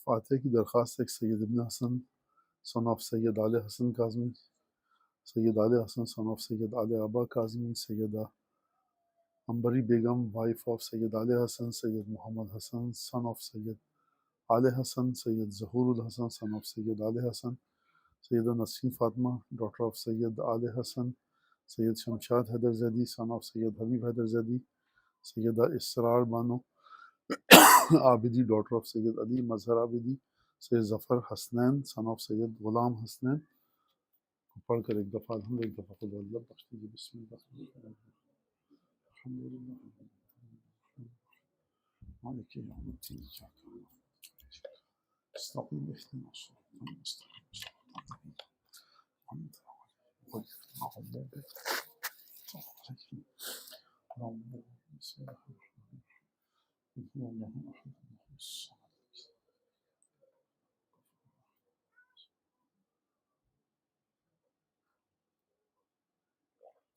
فاتح کی درخواست ہے سید ابن حسن son of Syed Ali Hasan Kazmi, Syed Ali Hasan son of Syed علی آبا Kazmi, Syeda Ambari Begum wife of Syed Ali Hasan, Syed Muhammad Hasan son of Syed Ali Hasan, Syed Zahoor ul Hasan son of Syed Ali Hasan, Syeda Naseem Fatima daughter of Syed Ali Hasan, Syed Shamshad Haider Zaidi son of Syed Habib Haider Zaidi, Syeda Israr Bano Abidi daughter of Syed Ali Mazhar Abidi, Syed Zafar Hasnain son of Syed Ghulam Hasnain. پڑھ کر ایک دفعہ الحمد، ایک دفعہ قل اللہ بخش دیجیے۔ بسم اللہ الحمد للہ مالک یوم الدین ایاک نعبد و ایاک نستعین اهدنا الصراط المستقیم صراط الذین أنعمت عليهم غير المغضوب عليهم ولا الضالين۔ بسم اللہ الرحمن الرحیم قل هو الله احد الله الصمد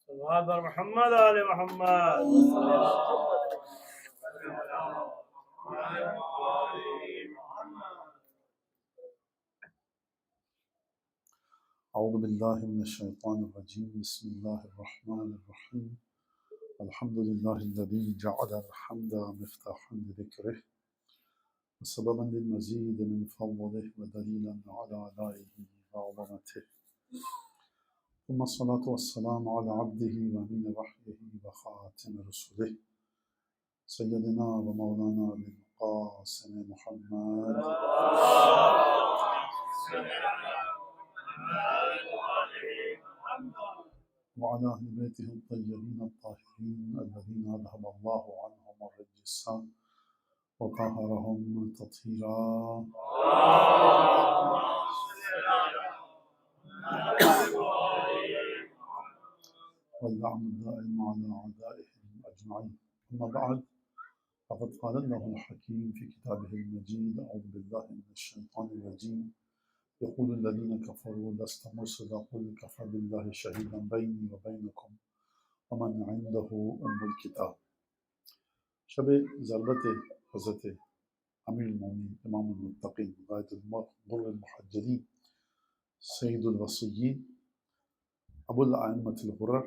صلوات بر محمد آل محمد۔ اعوذ باللہ من الشیطان الرجیم، بسم اللہ الرحمن الرحیم۔ الحمد للہ الذی جعل الحمد مفتاحا لذکرہ وسببا للمزید من فضلہ ودلیلا علی آلائہ وعظمتہ، ثم الصلاة والسلام على عبده وامین وحیہ وخاتم رسولہ سیدنا و مولانا ابی القاسم محمد وعلى أهل بيته الطيبين الطاهرين الذين أذهب الله عنهم الرجس وطهرهم تطهيرا، واللعن الدائم على أعدائهم أجمعين. أما بعد، فقد قال الله الحكيم في كتابه المجيد: أعوذ بالله من الشيطان الرجيم. يقول الذين كفروا لست مرسلا قل كفى بالله شهيدا بيني وبينكم ومن عنده الكتاب۔ شب ضربت حضرت امیر المومنین امام المتقین غایۃ الغر المحجلین سید الوصیین ابو الائمۃ الغرر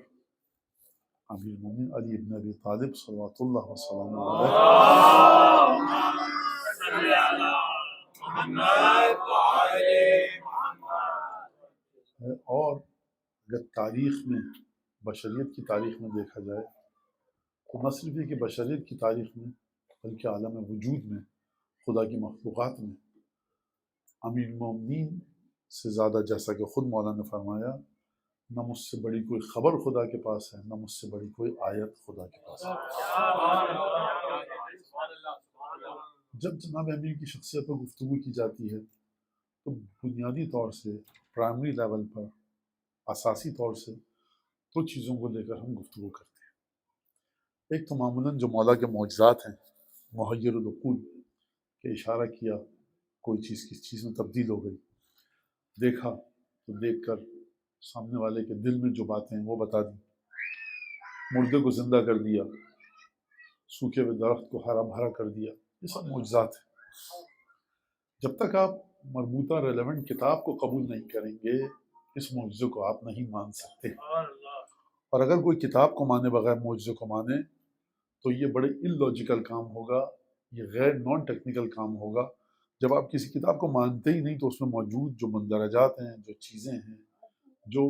امیر المومنین علی بن ابی طالب صلوات اللہ وسلم علیہ اور اگر تاریخ میں بشریت کی تاریخ میں دیکھا جائے تو نہ صرف یہ کہ بشریت کی تاریخ میں بلکہ عالم وجود میں خدا کی مخلوقات میں امیر المومنین سے زیادہ، جیسا کہ خود مولا نے فرمایا، نہ مجھ سے بڑی کوئی خبر خدا کے پاس ہے، نہ مجھ سے بڑی کوئی آیت خدا کے پاس ہے۔ جب جناب امیر کی شخصیت پر گفتگو کی جاتی ہے تو بنیادی طور سے پرائمری لیول پر اساسی طور سے دو چیزوں کو لے کر ہم گفتگو کرتے ہیں۔ ایک تو معمولاً جو مولا کے معجزات ہیں، محیر العقول کہ اشارہ کیا کوئی چیز کس چیز میں تبدیل ہو گئی، دیکھا تو دیکھ کر سامنے والے کے دل میں جو باتیں ہیں وہ بتا دی، مردے کو زندہ کر دیا، سوکھے ہوئے درخت کو ہرا بھرا کر دیا، یہ سب معجزات ہیں۔ جب تک آپ مربوطہ ریلیونٹ کتاب کو قبول نہیں کریں گے اس معجزے کو آپ نہیں مان سکتے، اور اگر کوئی کتاب کو مانے بغیر معجزے کو مانے تو یہ بڑے اللاجیکل کام ہوگا، یہ غیر نان ٹیکنیکل کام ہوگا۔ جب آپ کسی کتاب کو مانتے ہی نہیں تو اس میں موجود جو مندرجات ہیں، جو چیزیں ہیں، جو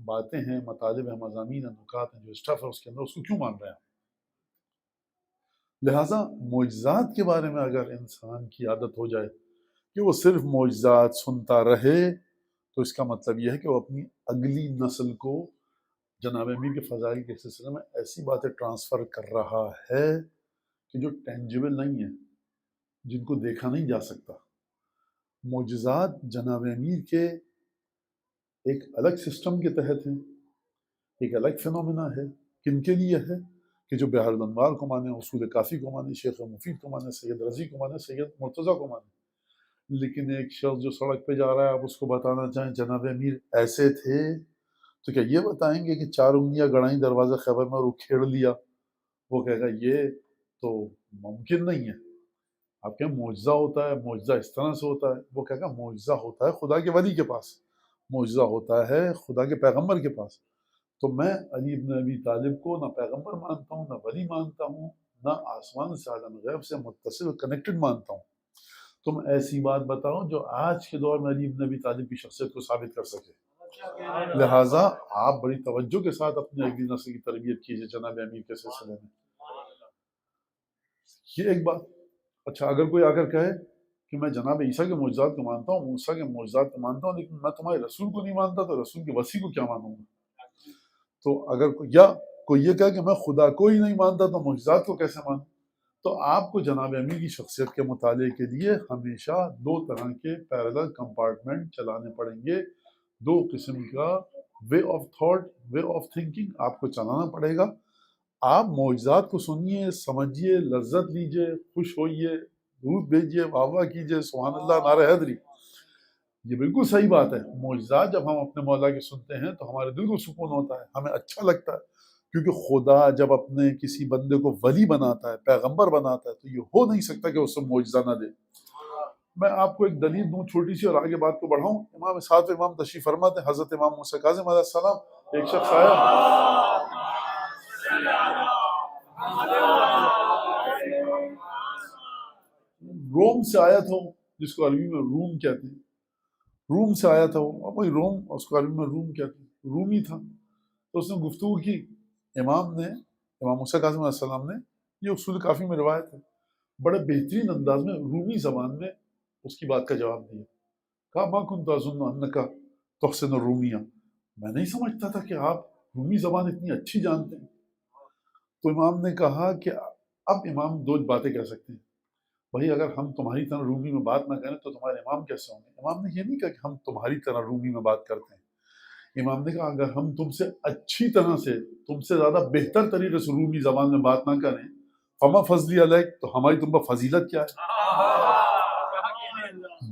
باتیں ہیں، مطالب ہیں، مضامین ہیں، نکات ہیں، جو اسٹف ہے اس کے اندر، اس کو کیوں مان رہے ہیں؟ لہٰذا معجزات کے بارے میں اگر انسان کی عادت ہو جائے کہ وہ صرف معجزات سنتا رہے تو اس کا مطلب یہ ہے کہ وہ اپنی اگلی نسل کو جناب امیر کے فضائل کے سلسلے میں ایسی باتیں ٹرانسفر کر رہا ہے کہ جو ٹینجیبل نہیں ہیں، جن کو دیکھا نہیں جا سکتا۔ معجزات جناب امیر کے ایک الگ سسٹم کے تحت ہیں، ایک الگ فینومینا ہے۔ کن کے لیے ہے؟ کہ جو بحر الانوار کو مانے، اصول کافی کو مانے، شیخ مفید کو مانے، سید رضی کو مانے، سید مرتضیٰ کو مانے۔ لیکن ایک شخص جو سڑک پہ جا رہا ہے، آپ اس کو بتانا چاہیں جناب امیر ایسے تھے، تو کیا یہ بتائیں گے کہ 4 انگلیاں گڑائیں دروازہ خیبر میں اور وہ کھیڑ لیا وہ کہے گا یہ تو ممکن نہیں ہے. آپ کہیں معجزہ ہوتا ہے, معجزہ اس طرح سے ہوتا ہے. وہ کہے گا معجزہ ہوتا ہے خدا کے ولی کے پاس, معجزہ ہوتا ہے خدا کے پیغمبر کے پاس. تو میں علی ابن ابی طالب کو نہ پیغمبر مانتا ہوں, نہ ولی مانتا ہوں, نہ آسمان سے عالم غیب سے متصل کنیکٹڈ مانتا ہوں. تم ایسی بات بتاؤ جو آج کے دور میں علی ابن ابی طالب کی شخصیت کو ثابت کر سکے. لہٰذا آپ بڑی توجہ کے ساتھ اپنی اگلی نسل کی تربیت کیجیے جناب امیر کے سلسلے میں. یہ ایک بات. اچھا, اگر کوئی آ کر کہے کہ میں جناب عیسیٰ کے معجزات کو مانتا ہوں, موسیٰ کے معجزات کو مانتا ہوں, لیکن میں تمہارے رسول کو نہیں مانتا, تو رسول کے وصی کو کیا مانوں گا؟ تو اگر کوئی یہ کہے کہ میں خدا کو ہی نہیں مانتا تو معجزات کو کیسے مانوں؟ تو آپ کو جناب امیر کی شخصیت کے مطالعے کے لیے ہمیشہ دو طرح کے پیرالل کمپارٹمنٹ چلانے پڑیں گے. دو قسم کا way of thought, way of thinking آپ کو چلانا پڑے گا. آپ معجزات کو سنیے, سمجھیے, لذت لیجیے, خوش ہوئیے, درود بھیجیے, واہ واہ کیجیے, سبحان اللہ, نعرہ حیدری. یہ بالکل صحیح بات ہے. معجزات جب ہم اپنے مولا کے سنتے ہیں تو ہمارے دل کو سکون ہوتا ہے, ہمیں اچھا لگتا ہے, کیونکہ خدا جب اپنے کسی بندے کو ولی بناتا ہے, پیغمبر بناتا ہے, تو یہ ہو نہیں سکتا کہ اس سے معجزہ نہ دے. میں آپ کو ایک دلیل دوں چھوٹی سی اور آگے بات کو بڑھاؤں. امام ساتھ امام تشریف فرماتے ہیں, حضرت امام موسیٰ کاظم علیہ السلام. ایک شخص آیا, روم سے آیا تھا, جس کو عربی میں روم کہتے ہیں. روم سے آیا تھا وہ, وہی روم, اس کو عربی میں روم کہتے ہیں, رومی تھا. تو اس نے گفتگو کی. امام موسیٰ کاظم علیہ السلام نے, یہ اصول کافی میں روایت ہے, بڑے بہترین انداز میں رومی زبان میں اس کی بات کا جواب دیا. کہا ما کنت اظن انک تحسن الرومیہ, میں نہیں سمجھتا تھا کہ آپ رومی زبان اتنی اچھی جانتے ہیں. تو امام نے کہا کہ اب امام دو باتیں کہہ سکتے ہیں, بھائی اگر ہم تمہاری طرح رومی میں بات نہ کریں تو تمہارے امام کیسے ہوں گے؟ امام نے یہ نہیں کہا کہ ہم تمہاری طرح رومی میں بات کرتے ہیں. امام نے کہا اگر ہم تم سے اچھی طرح سے, تم سے زیادہ بہتر طریقے سے رومی زبان میں بات نہ کریں, فما فضلی علیک, تو ہماری تم پر فضیلت کیا ہے؟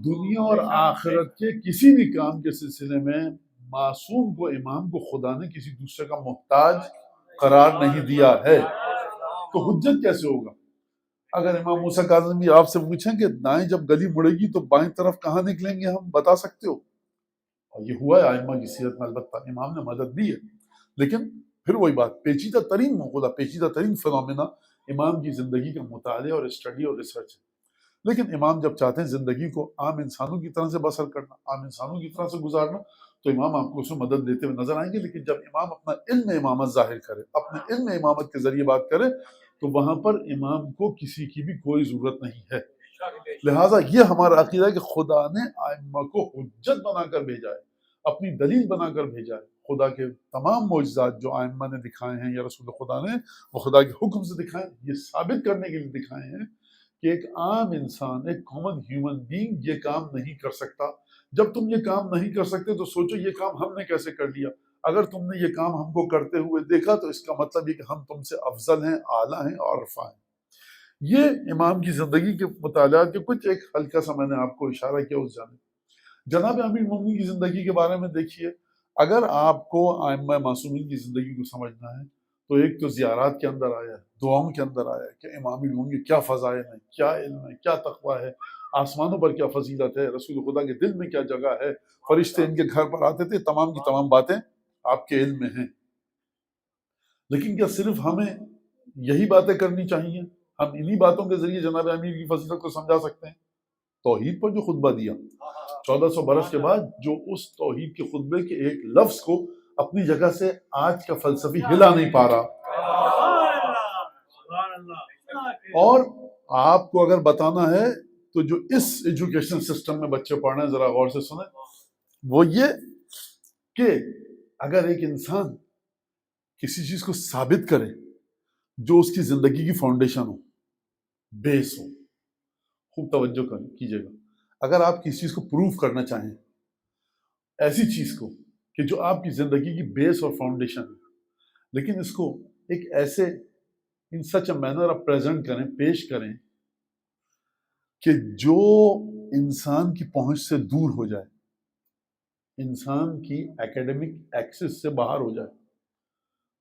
دنیا اور آخرت کے کسی بھی کام کے سلسلے میں معصوم کو, امام کو خدا نے کسی دوسرے کا محتاج قرار نہیں دیا ہے. تو حجت کیسے ہوگا؟ اگر امام موسیٰ کاظم بھی آپ سے پوچھیں کہ دائیں جب گلی مڑے گی تو بائیں طرف کہاں نکلیں گے, ہم بتا سکتے ہو؟ اور یہ ہوا ہے ائمہ کی سیرت میں, البتہ امام نے مدد دی ہے. لیکن پھر وہی بات, پیچیدہ ترین معقولہ, پیچیدہ ترین فنومینا امام کی زندگی کا مطالعہ اور اسٹڈی اور ریسرچ ہے. لیکن امام جب چاہتے ہیں زندگی کو عام انسانوں کی طرح سے بسر کرنا, عام انسانوں کی طرح سے گزارنا, تو امام آپ کو اس میں مدد دیتے ہوئے نظر آئیں گے. لیکن جب امام اپنا علم امامت ظاہر کرے, اپنے علم امامت کے ذریعے بات کرے, تو وہاں پر امام کو کسی کی بھی کوئی ضرورت نہیں ہے. لہٰذا یہ ہمارا عقیدہ ہے کہ خدا نے ائمہ کو حجت بنا کر بھیجا ہے, اپنی دلیل بنا کر بھیجا ہے. خدا کے تمام معجزات جو ائمہ نے دکھائے ہیں یا رسول خدا نے, وہ خدا کے حکم سے دکھائے ہیں, یہ ثابت کرنے کے لیے دکھائے ہیں کہ ایک عام انسان, ایک کامن ہیومن بینگ یہ کام نہیں کر سکتا. جب تم یہ کام نہیں کر سکتے تو سوچو یہ کام ہم نے کیسے کر لیا. اگر تم نے یہ کام ہم کو کرتے ہوئے دیکھا تو اس کا مطلب یہ کہ ہم تم سے افضل ہیں, اعلیٰ ہیں اور رفع ہیں. یہ امام کی زندگی کے مطالعات کے کچھ ایک ہلکا سا میں نے آپ کو اشارہ کیا اس جانب. جناب امیر المومنین کی زندگی کے بارے میں دیکھیے, اگر آپ کو ائمہ معصومین کی زندگی کو سمجھنا ہے تو ایک تو زیارات کے اندر آیا ہے, دعاؤں کے اندر آیا ہے کہ امام المومنین کیا فضائل ہیں, کیا علم ہے, کیا تقویٰ ہے, آسمانوں پر کیا فضیلت ہے, رسول خدا کے دل میں کیا جگہ ہے, فرشتے ان کے گھر پر آتے تھے, تمام کی تمام باتیں آپ کے علم میں ہیں. لیکن کیا صرف ہمیں یہی باتیں کرنی چاہیے؟ ہم انہی باتوں کے ذریعے جناب امیر کی فضیلت کو سمجھا سکتے ہیں؟ توحید پر جو خطبہ دیا 1400 برس کے بعد, جو اس توحید کے خطبے کے ایک لفظ کو اپنی جگہ سے آج کا فلسفی ہلا نہیں پا رہا. اور آپ کو اگر بتانا ہے تو جو اس ایجوکیشن سسٹم میں بچے پڑھ رہے ہیں, ذرا غور سے سنیں, وہ یہ کہ اگر ایک انسان کسی چیز کو ثابت کرے جو اس کی زندگی کی فاؤنڈیشن ہو, بیس ہو, خوب توجہ کیجیے گا, اگر آپ کسی چیز کو پروف کرنا چاہیں, ایسی چیز کو کہ جو آپ کی زندگی کی بیس اور فاؤنڈیشن ہے, لیکن اس کو ایک ایسے ان سچ اے مینر آپ پریزنٹ کریں, پیش کریں کہ جو انسان کی پہنچ سے دور ہو جائے, انسان کی ایکیڈمک ایکسس سے باہر ہو جائے,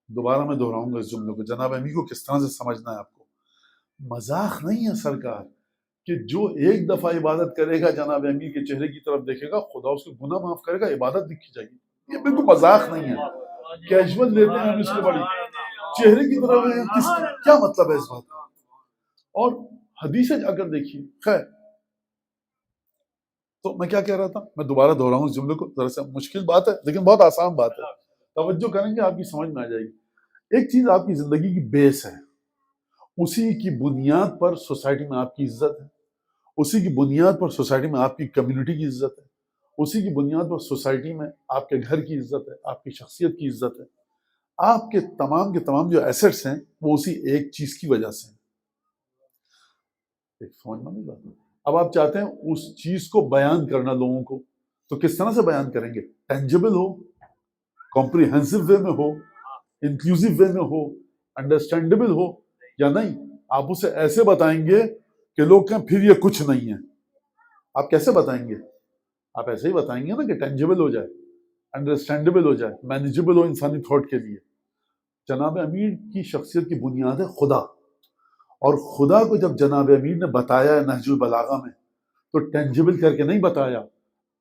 دوبارہ میں دہراؤں گا اس جملے کو، جناب امیر کو کس طرح سے سمجھنا ہے آپ کو. مذاق نہیں ہے سرکار کہ جو ایک دفعہ عبادت کرے گا جناب امیر کے چہرے کی طرف دیکھے گا، خدا اس کے گناہ معاف کرے گا، عبادت لکھی جائے گی. یہ بالکل مذاق نہیں ہے، کیجول لیتے ہیں ہم اس کو بڑی چہرے کی طرف. کیا مطلب ہے اس بات کا؟ اور حدیثیں جا کر دیکھیے. خیر، تو میں کیا کہہ رہا تھا، میں دوبارہ دہراؤں اس جملے کو، ذرا سا مشکل بات ہے لیکن بہت آسان بات ہے، توجہ کریں گے آپ کی سمجھ میں آ جائے گی. ایک چیز آپ کی زندگی کی بیس ہے، اسی کی بنیاد پر سوسائٹی میں آپ کی عزت ہے، اسی کی بنیاد پر سوسائٹی میں آپ کی کمیونٹی کی عزت ہے، اسی کی بنیاد پر سوسائٹی میں آپ کے گھر کی عزت ہے، آپ کی شخصیت کی عزت ہے. آپ کے تمام جو ایسٹس ہیں وہ اسی ایک چیز کی وجہ سے ہیں. ایک سمجھ میں نہیں بات. اب آپ چاہتے ہیں اس چیز کو بیان کرنا لوگوں کو، تو کس طرح سے بیان کریں گے؟ ٹینجیبل ہو، کمپریہنسو وے میں ہو، انکلوسیو وے میں ہو، انڈرسٹینڈیبل ہو، یا نہیں آپ اسے ایسے بتائیں گے کہ لوگ کہیں پھر یہ کچھ نہیں ہے. آپ کیسے بتائیں گے؟ آپ ایسے ہی بتائیں گے نا کہ ٹینجیبل ہو جائے، انڈرسٹینڈیبل ہو جائے، مینیجیبل ہو انسانی تھاٹ کے لیے. جناب امیر کی شخصیت کی بنیاد ہے خدا، اور خدا کو جب جناب امیر نے بتایا ہے نہج البلاغہ میں، تو ٹینجیبل کر کے نہیں بتایا،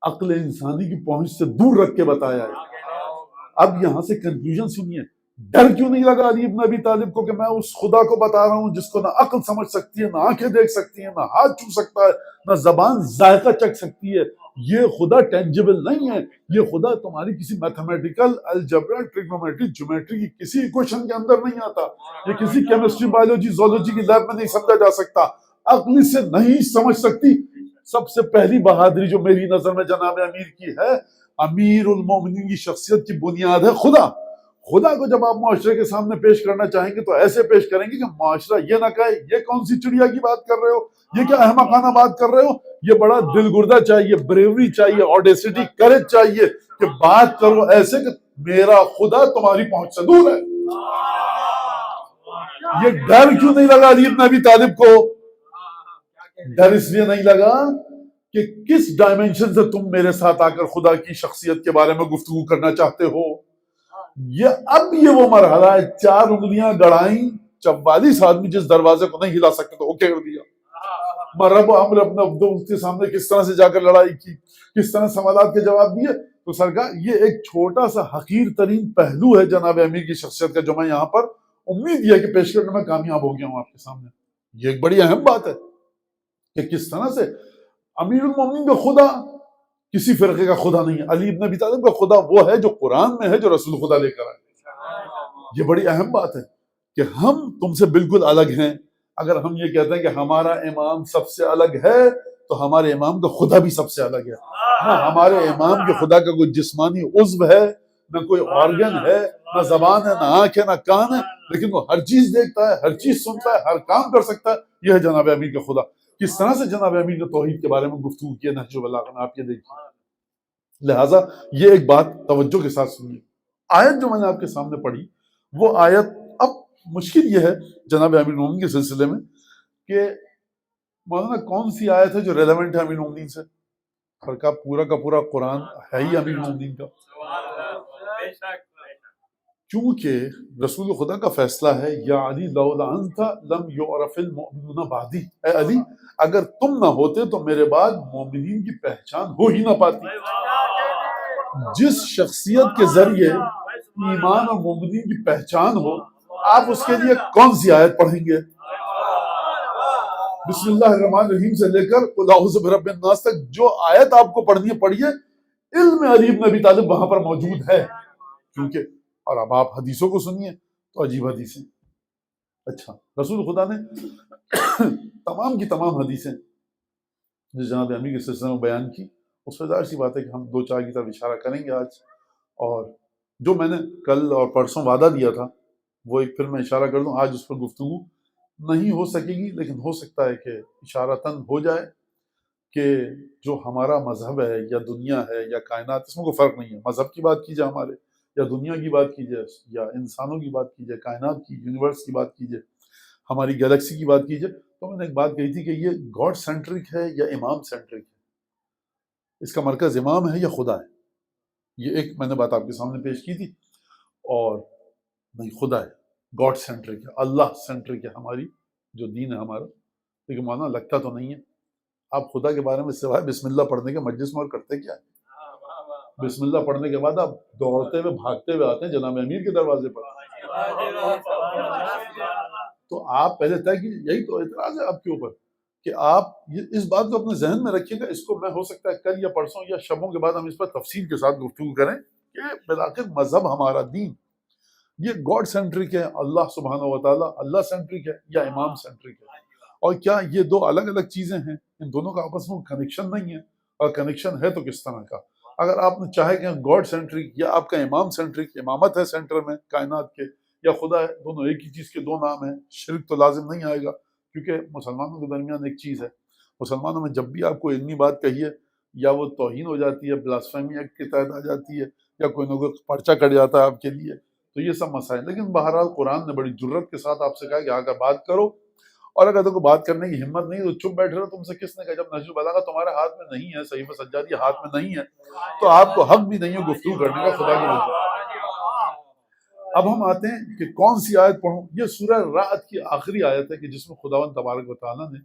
عقل انسانی کی پہنچ سے دور رکھ کے بتایا ہے. اب یہاں سے کنکلوژن سنیے. ڈر کیوں نہیں لگا علی ابن ابی طالب کو کہ میں اس خدا کو بتا رہا ہوں جس کو نہ عقل سمجھ سکتی ہے، نہ آنکھیں دیکھ سکتی ہیں، نہ ہاتھ چھو سکتا ہے، نہ زبان ذائقہ چکھ سکتی ہے. یہ خدا ٹینجیبل نہیں ہے، یہ خدا تمہاری کسی میتھمیٹیکل الجبرا ٹریگنومیٹری جیومیٹری کی کسی ایکویشن کے اندر نہیں آتا، یہ کسی کیمسٹری بایولوجی زولوجی کی لیب میں نہیں سمجھا جا سکتا، عقل سے نہیں سمجھ سکتی. سب سے پہلی بہادری جو میری نظر میں جناب امیر کی ہے، امیر المومنین کی شخصیت کی بنیاد ہے خدا. خدا کو جب آپ معاشرے کے سامنے پیش کرنا چاہیں گے تو ایسے پیش کریں گے کہ معاشرہ یہ نہ کہے یہ کون سی چڑیا کی بات کر رہے ہو، یہ کیا احمقانہ بات کر رہے ہو. یہ بڑا دل گردہ چاہیے، بریوری چاہیے، آڈیسٹی، کریج چاہیے کہ بات کرو ایسے کہ میرا خدا تمہاری پہنچ سے دور ہے. یہ ڈر کیوں نہیں لگا علی ابن ابی طالب کو؟ ڈر اس لیے نہیں لگا کہ کس ڈائمینشن سے تم میرے ساتھ آ کر خدا کی شخصیت کے بارے میں گفتگو کرنا چاہتے ہو. یہ وہ مرحلہ ہے، 4 انگلیاں گڑائیں 44 آدمی جس دروازے کو نہیں ہلا سکتے تو وہ کھیڑ دیا. مرب عمر اپنے عبدو کے سامنے کس طرح سے جا کر لڑائی کی، کس طرح سوالات کے جواب دیے. تو سرکار یہ ایک چھوٹا سا حقیر ترین پہلو ہے جناب امیر کی شخصیت کا، جو میں یہاں پر امید یہ کہ پیش کرنے میں کامیاب ہو گیا ہوں آپ کے سامنے. یہ ایک بڑی اہم بات ہے کہ کس طرح سے امیر المومنین کا خدا کسی فرقے کا خدا نہیں ہے. علی ابن ابی طالب کا خدا وہ ہے جو قرآن میں ہے، جو رسول خدا لے کر آئے. یہ بڑی اہم بات ہے کہ ہم تم سے بالکل الگ ہیں. اگر ہم یہ کہتے ہیں کہ ہمارا امام سب سے الگ ہے تو ہمارے امام کا خدا بھی سب سے الگ ہے. نہ ہمارے امام کے خدا کا کوئی جسمانی عضو ہے، نہ کوئی آرگن ہے، نہ زبان ہے، نہ آنکھ ہے، نہ کان ہے، لیکن وہ ہر چیز دیکھتا ہے، ہر چیز سنتا ہے، ہر کام کر سکتا ہے. یہ ہے جناب امیر کا خدا. کس طرح سے جناب امیر نے توحید کے بارے میں گفتگو کی ہے نہج البلاغہ میں، آپ یہ دیکھیے. لہٰذا یہ ایک بات توجہ کے ساتھ سنیے. آیت جو میں نے آپ کے سامنے پڑھی، وہ آیت، اب مشکل یہ ہے جناب امیر المومنین کے سلسلے میں کہ مولانا کون سی آیت ہے جو ریلیونٹ ہے امیر المومنین سے. پورا کا پورا قرآن ہے ہی امیر المومنین کا، کیونکہ رسول خدا کا فیصلہ ہے یا علی لولا انت لم یعرف المؤمنون بعدی. اے علی اگر تم نہ ہوتے تو میرے بعد مومنین کی پہچان ہو ہی نہ پاتی. جس شخصیت کے ذریعے ایمان اور مومنین کی پہچان ہو، آپ اس کے لیے کون سی آیت پڑھیں گے؟ بسم اللہ الرحمن الرحیم سے لے کر قل اعوذ برب الناس تک جو آیت آپ کو پڑھنی ہے پڑھیے. علم علی ابن ابی طالب وہاں پر موجود ہے. کیونکہ اور اب آپ حدیثوں کو سنیے تو عجیب حدیثیں. اچھا، رسول خدا نے تمام کی تمام حدیثیں جو جناب امیر کے سلسلے میں بیان کی، اس میں ظاہر سی بات ہے کہ ہم 2-4 کی طرف اشارہ کریں گے آج. اور جو میں نے کل اور پرسوں وعدہ دیا تھا وہ ایک پھر میں اشارہ کر دوں. آج اس پر گفتگو نہیں ہو سکے گی، لیکن ہو سکتا ہے کہ اشارتاً ہو جائے کہ جو ہمارا مذہب ہے یا دنیا ہے یا کائنات، اس میں کوئی فرق نہیں ہے. مذہب کی بات کی جائے ہمارے، یا دنیا کی بات کی جائے، یا انسانوں کی بات کی جائے، کائنات کی، یونیورس کی بات کی جائے، ہماری گیلیکسی کی بات کی جائے، تو میں نے ایک بات کہی تھی کہ یہ گاڈ سینٹرک ہے یا امام سینٹرک ہے. اس کا مرکز امام ہے یا خدا ہے. یہ ایک میں نے بات آپ کے سامنے پیش کی تھی. اور نہیں، خدا ہے، گاڈ سینٹرک ہے، اللہ سینٹرک ہے ہماری جو دین ہے ہمارا. لیکن مولانا لگتا تو نہیں ہے. آپ خدا کے بارے میں سوائے بسم اللہ پڑھنے کے مجلس میں اور کرتے کیا ہے؟ بسم اللہ پڑھنے کے بعد آپ دوڑتے ہوئے بھاگتے ہوئے آتے ہیں جناب امیر کے دروازے پر. تو آپ پہلے طے کی، یہی تو اعتراض ہے آپ کے اوپر کہ آپ اس بات کو اپنے ذہن میں رکھیے گا. اس کو میں ہو سکتا ہے کل یا پرسوں یا شبوں کے بعد ہم اس پر تفصیل کے ساتھ گفتگو کریں کہ بالآخر مذہب ہمارا دین یہ گاڈ سینٹرک ہے، اللہ سبحانہ و تعالیٰ اللہ سینٹرک ہے یا امام سینٹرک ہے؟ اور کیا یہ دو الگ الگ چیزیں ہیں؟ ان دونوں کا آپس میں کنیکشن نہیں ہے، اور کنیکشن ہے تو کس طرح کا؟ اگر آپ نے چاہے کہ گاڈ سینٹرک یا آپ کا امام سینٹرک، امامت ہے سینٹر میں کائنات کے، یا خدا ہے، دونوں ایک ہی چیز کے دو نام ہیں، شرک تو لازم نہیں آئے گا. کیونکہ مسلمانوں کے درمیان ایک چیز ہے، مسلمانوں میں جب بھی آپ کو علمی بات کہیے یا وہ توہین ہو جاتی ہے، بلاسفیمی ایکٹ کے تحت آ جاتی ہے، یا کوئی نہ کوئی پرچہ کٹ جاتا ہے آپ کے لیے، تو یہ سب مسائل. لیکن بہرحال قرآن نے بڑی جرت کے ساتھ آپ سے کہا کہ آ کر بات کرو، اور اگر تم کو بات کرنے کی ہمت نہیں تو چپ بیٹھے رہو. تم سے کس نے کہا؟ جب نہج البلاغہ تمہارے ہاتھ میں نہیں ہے، صحیفہ سجادی ہاتھ میں نہیں ہے، تو آپ کو حق بھی نہیں ہے گفتگو کرنے کا خدا کی وجہ. اب ہم آتے ہیں کہ کون سی آیت پڑھوں. یہ سورہ رعد کی آخری آیت ہے کہ جس میں خداوند تبارک و تعالیٰ نے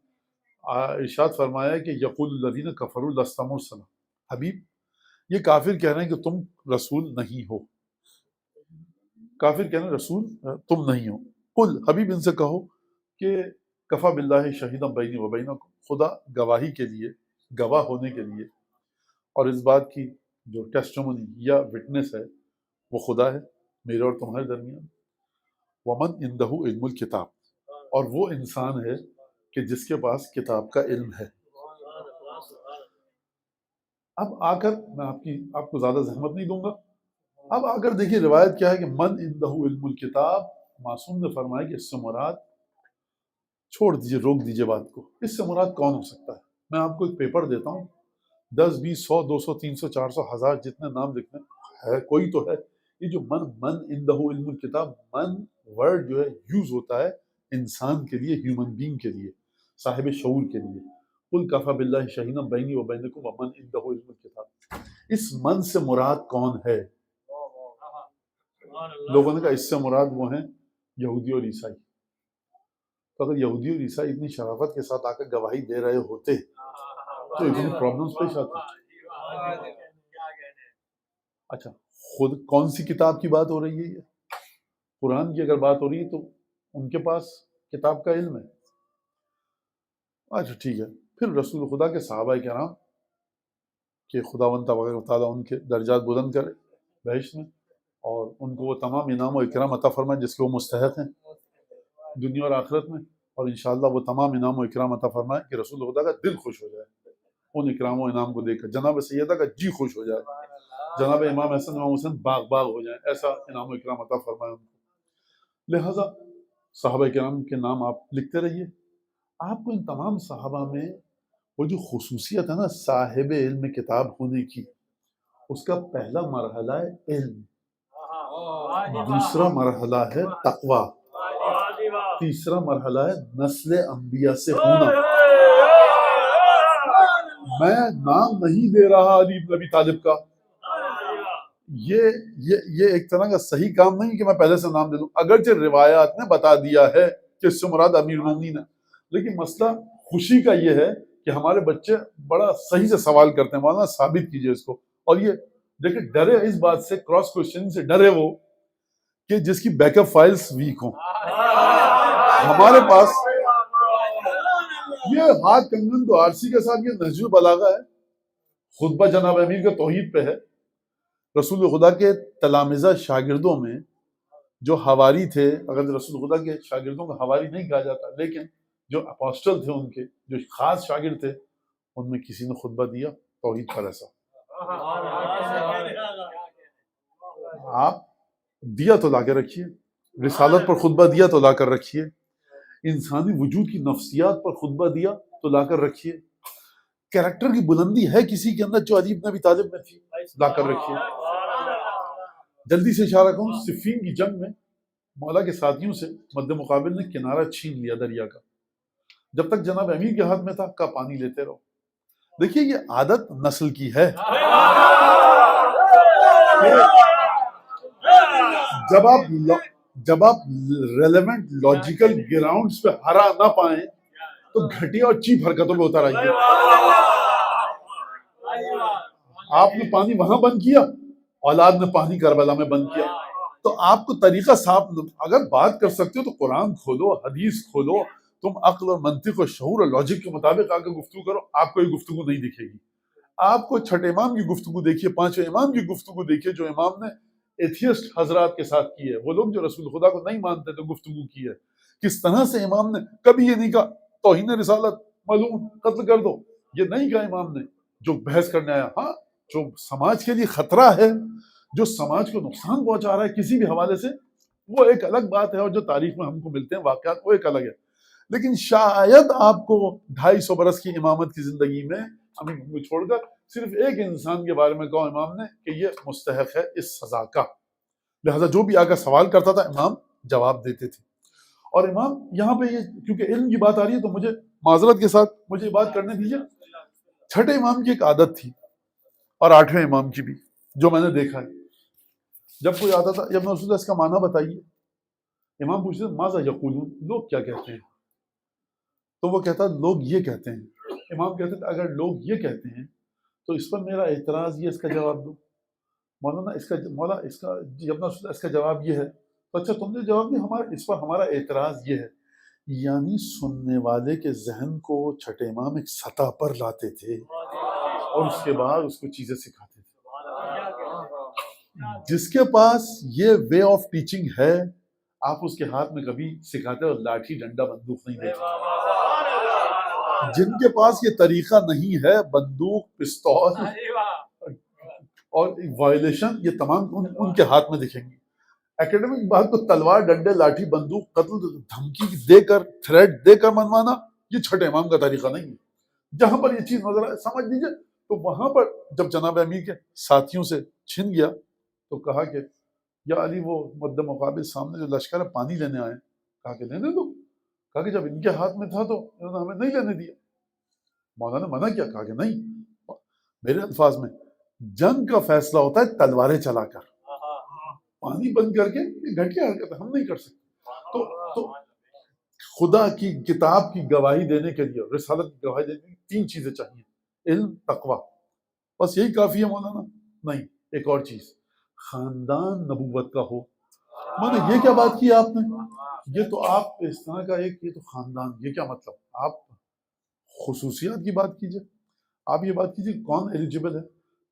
ارشاد فرمایا ہے کہ یقول الذین کفروا لست مرسلا. حبیب، یہ کافر کہہ رہے ہیں کہ تم رسول نہیں ہو. کافر کہہ رہے ہیں رسول تم نہیں ہو. قل، حبیب ان سے کہو کہ کفا باللہ شہیدا بینی و بینکم، خدا گواہی کے لیے، گواہ ہونے کے لیے، اور اس بات کی جو ٹیسٹمونی یا وٹنس ہے وہ خدا ہے میرے اور تمہارے درمیان. ومن عندہ علم الکتاب، اور وہ انسان ہے کہ جس کے پاس کتاب کا علم ہے. اب آ کر میں آپ کو زیادہ زحمت نہیں دوں گا. اب آ کر دیکھیے روایت کیا ہے کہ من عندہ علم الکتاب، معصوم نے فرمایا کہ اس سے مراد، چھوڑ دیجئے، روک دیجئے بات کو، اس سے مراد کون ہو سکتا ہے؟ میں آپ کو ایک پیپر دیتا ہوں، 10 20 100 200 300 400 1000 جتنے نام لکھنے ہے، کوئی تو ہے. یہ جو من عندہ علم الکتاب، من ورڈ جو ہے یوز ہوتا ہے انسان کے لیے، ہیومن بینگ کے لیے، صاحب شعور کے لیے. قل کفی باللہ شہیدا بینی و بینکم ومن عندہ علم الکتاب. اس من سے مراد کون ہے؟ لوگوں نے کہا اس سے مراد وہ ہیں یہودی اور عیسائی. تو اگر یہودی اور عیسائی اتنی شرافت کے ساتھ آ کر گواہی دے رہے ہوتے تو اتنی پرابلمس پیش آتی. اچھا، خود کون سی کتاب کی بات ہو رہی ہے؟ یہ قرآن کی اگر بات ہو رہی ہے تو ان کے پاس کتاب کا علم ہے. اچھا ٹھیک ہے، پھر رسول خدا کے صحابہ کرام کہ خداوند تبارک و تعالیٰ ان کے درجات بلند کرے بہشت میں، اور ان کو وہ تمام انعام و اکرام عطا فرمائے جس کے وہ مستحق ہیں دنیا اور آخرت میں. اور انشاءاللہ وہ تمام انعام و اکرام عطا فرمائے کہ رسول خدا کا دل خوش ہو جائے ان اکرام و انعام کو دیکھ کر، جناب سیدہ کا جی خوش ہو جائے، جناب امام حسن امام حسین باغ باغ ہو جائیں، ایسا انعام و اکرام عطا فرمائے ان کو. لہٰذا صحابہ کرام کے نام آپ لکھتے رہیے. آپ کو ان تمام صحابہ میں وہ جو خصوصیت ہے نا صاحب علم کتاب ہونے کی، اس کا پہلا مرحلہ ہے علم، دوسرا مرحلہ ہے تقوی، تیسرا مرحلہ ہے نسل انبیاء سے ہونا. میں نام نہیں دے رہا علی بن ابی طالب کا، یہ ایک طرح کا صحیح کام نہیں کہ میں پہلے سے نام دے دوں، اگرچہ روایات نے بتا دیا ہے کہ اس سے مراد امیر المومنین ہے. لیکن مسئلہ خوشی کا یہ ہے کہ ہمارے بچے بڑا صحیح سے سوال کرتے ہیں، مولانا ثابت کیجئے اس کو. اور یہ دیکھیں ڈرے اس بات سے، کراس کوشچن سے ڈرے وہ کہ جس کی بیک اپ فائلز ویک ہوں. ہمارے پاس یہ ہاتھ کنگن تو آرسی کے ساتھ یہ نہج البلاغہ ہے، خطبہ جناب امیر کے توحید پہ ہے. رسول خدا کے تلامذہ شاگردوں میں جو حواری تھے، اگر رسول خدا کے شاگردوں کو حواری نہیں کہا جاتا، لیکن جو اپوسٹل تھے، ان کے جو خاص شاگرد تھے، ان میں کسی نے خطبہ دیا توحید پر. ایسا آپ دیا تو لا کے رکھیے، رسالت پر خطبہ دیا تو لا کر رکھیے، انسانی وجود کی نفسیات پر خطبہ دیا تو لا کر رکھیے، کریکٹر کی بلندی ہے کسی کے اندر جو علی بن ابی طالب میں تھی، لا کر رکھیے. جلدی سے اشارہ کروں، صفین کی جنگ میں مولا کے ساتھیوں سے مد مقابل نے کنارہ چھین لیا دریا کا، جب تک جناب امیر کے ہاتھ میں تھا کا پانی لیتے رہو. دیکھیے یہ عادت نسل کی ہے. جب آپ جب آپ ریلیونٹ لاجیکل گراؤنڈز پہ ہرا نہ پائیں تو گھٹیا اور چیپ حرکتوں میں اتر آئیے. آپ نے پانی وہاں بند کیا، اولاد نے پانی کربلا میں بند کیا. تو آپ کو طریقہ صاف، اگر بات کر سکتے ہو تو قرآن کھولو، حدیث کھولو، تم عقل اور منطق اور شعور اور لاجک کے مطابق آ کے گفتگو کرو. آپ کو یہ گفتگو نہیں دکھے گی. آپ کو چھٹے امام کی گفتگو دیکھیے، پانچویں امام کی گفتگو دیکھیے جو امام نے ایتھیسٹ حضرات کے ساتھ کی ہے، وہ لوگ جو رسول خدا کو نہیں مانتے تو گفتگو کی ہے. کس طرح سے امام نے کبھی یہ نہیں کہا توہین رسالت، ملعون، قتل کر دو. یہ نہیں کہا امام نے جو بحث کرنے آیا. ہاں، جو سماج کے لیے خطرہ ہے، جو سماج کو نقصان پہنچا رہا ہے کسی بھی حوالے سے، وہ ایک الگ بات ہے، اور جو تاریخ میں ہم کو ملتے ہیں واقعات وہ ایک الگ ہے. لیکن شاید آپ کو 250 برس کی امامت کی زندگی میں ہمیں چھوڑ کر صرف ایک انسان کے بارے میں کہا امام نے کہ یہ مستحق ہے اس سزا کا. لہذا جو بھی آگے سوال کرتا تھا امام جواب دیتے تھے. اور امام یہاں پہ یہ کیونکہ علم کی بات آ رہی ہے تو مجھے معذرت کے ساتھ مجھے یہ بات کرنے دیجیے. چھٹے امام کی ایک عادت تھی اور 8ویں امام کی بھی، جو میں نے دیکھا ہے. جب کوئی آتا تھا جب میں اس کا معنی بتائیے، امام پوچھتے تھے ماذا یقولون، لوگ کیا کہتے ہیں؟ تو وہ کہتا لوگ یہ کہتے ہیں. امام کہتے تھے اگر لوگ یہ کہتے ہیں تو اس پر میرا اعتراض یہ، اس کا جواب دو. مولانا اس کا جواب یہ ہے. تو اچھا تم نے جواب دیا، اس پر ہمارا اعتراض یہ ہے. یعنی سننے والے کے ذہن کو چھٹے امام ایک سطح پر لاتے تھے اور اس کے بعد اس کو چیزیں سکھاتے تھے. جس کے پاس یہ وے آف ٹیچنگ ہے، آپ اس کے ہاتھ میں کبھی سکھاتے اور لاٹھی ڈنڈا بندوق نہیں دیتے. جن کے پاس یہ طریقہ نہیں ہے، بندوق، پستول اور وائلیشن، یہ تمام ان کے ہاتھ میں دکھیں گی. ایکیڈمک بات تو تلوار، ڈنڈے، لاٹھی، بندوق، قتل، دھمکی دے کر، تھریٹ دے کر منوانا، یہ چھٹے امام کا طریقہ نہیں ہے. جہاں پر یہ چیز نظر آئے سمجھ لیجیے. تو وہاں پر جب جناب امیر کے ساتھیوں سے چھن گیا تو کہا کہ یا علی وہ مد مقابل سامنے جو لشکر ہے پانی لینے آئے. کہا کہ لینے دو. کہا کہ جب ان کے ہاتھ میں تھا تو انہوں نے ہمیں نہیں لینے دیا. مولانا نے منع کیا. کہا کہ نہیں، میرے الفاظ میں جنگ کا فیصلہ ہوتا ہے تلواریں چلا کر، پانی بند کر کے. یہ گھٹیا حرکت ہے، ہم نہیں کر سکتے. تو خدا کی کتاب کی گواہی دینے کے لیے، رسالت کی گواہی دینے کے لیے 3 چیزیں چاہیے: علم، تقوی. بس یہی کافی ہے مولانا؟ نہیں، ایک اور چیز، خاندان نبوت کا ہو. میں نے یہ کیا بات کی آپ نے؟ یہ تو آپ اس طرح کا ایک، یہ تو خاندان، یہ کیا مطلب؟ آپ خصوصیات کی بات کیجئے. آپ یہ بات کیجئے کون ایلیجیبل ہے.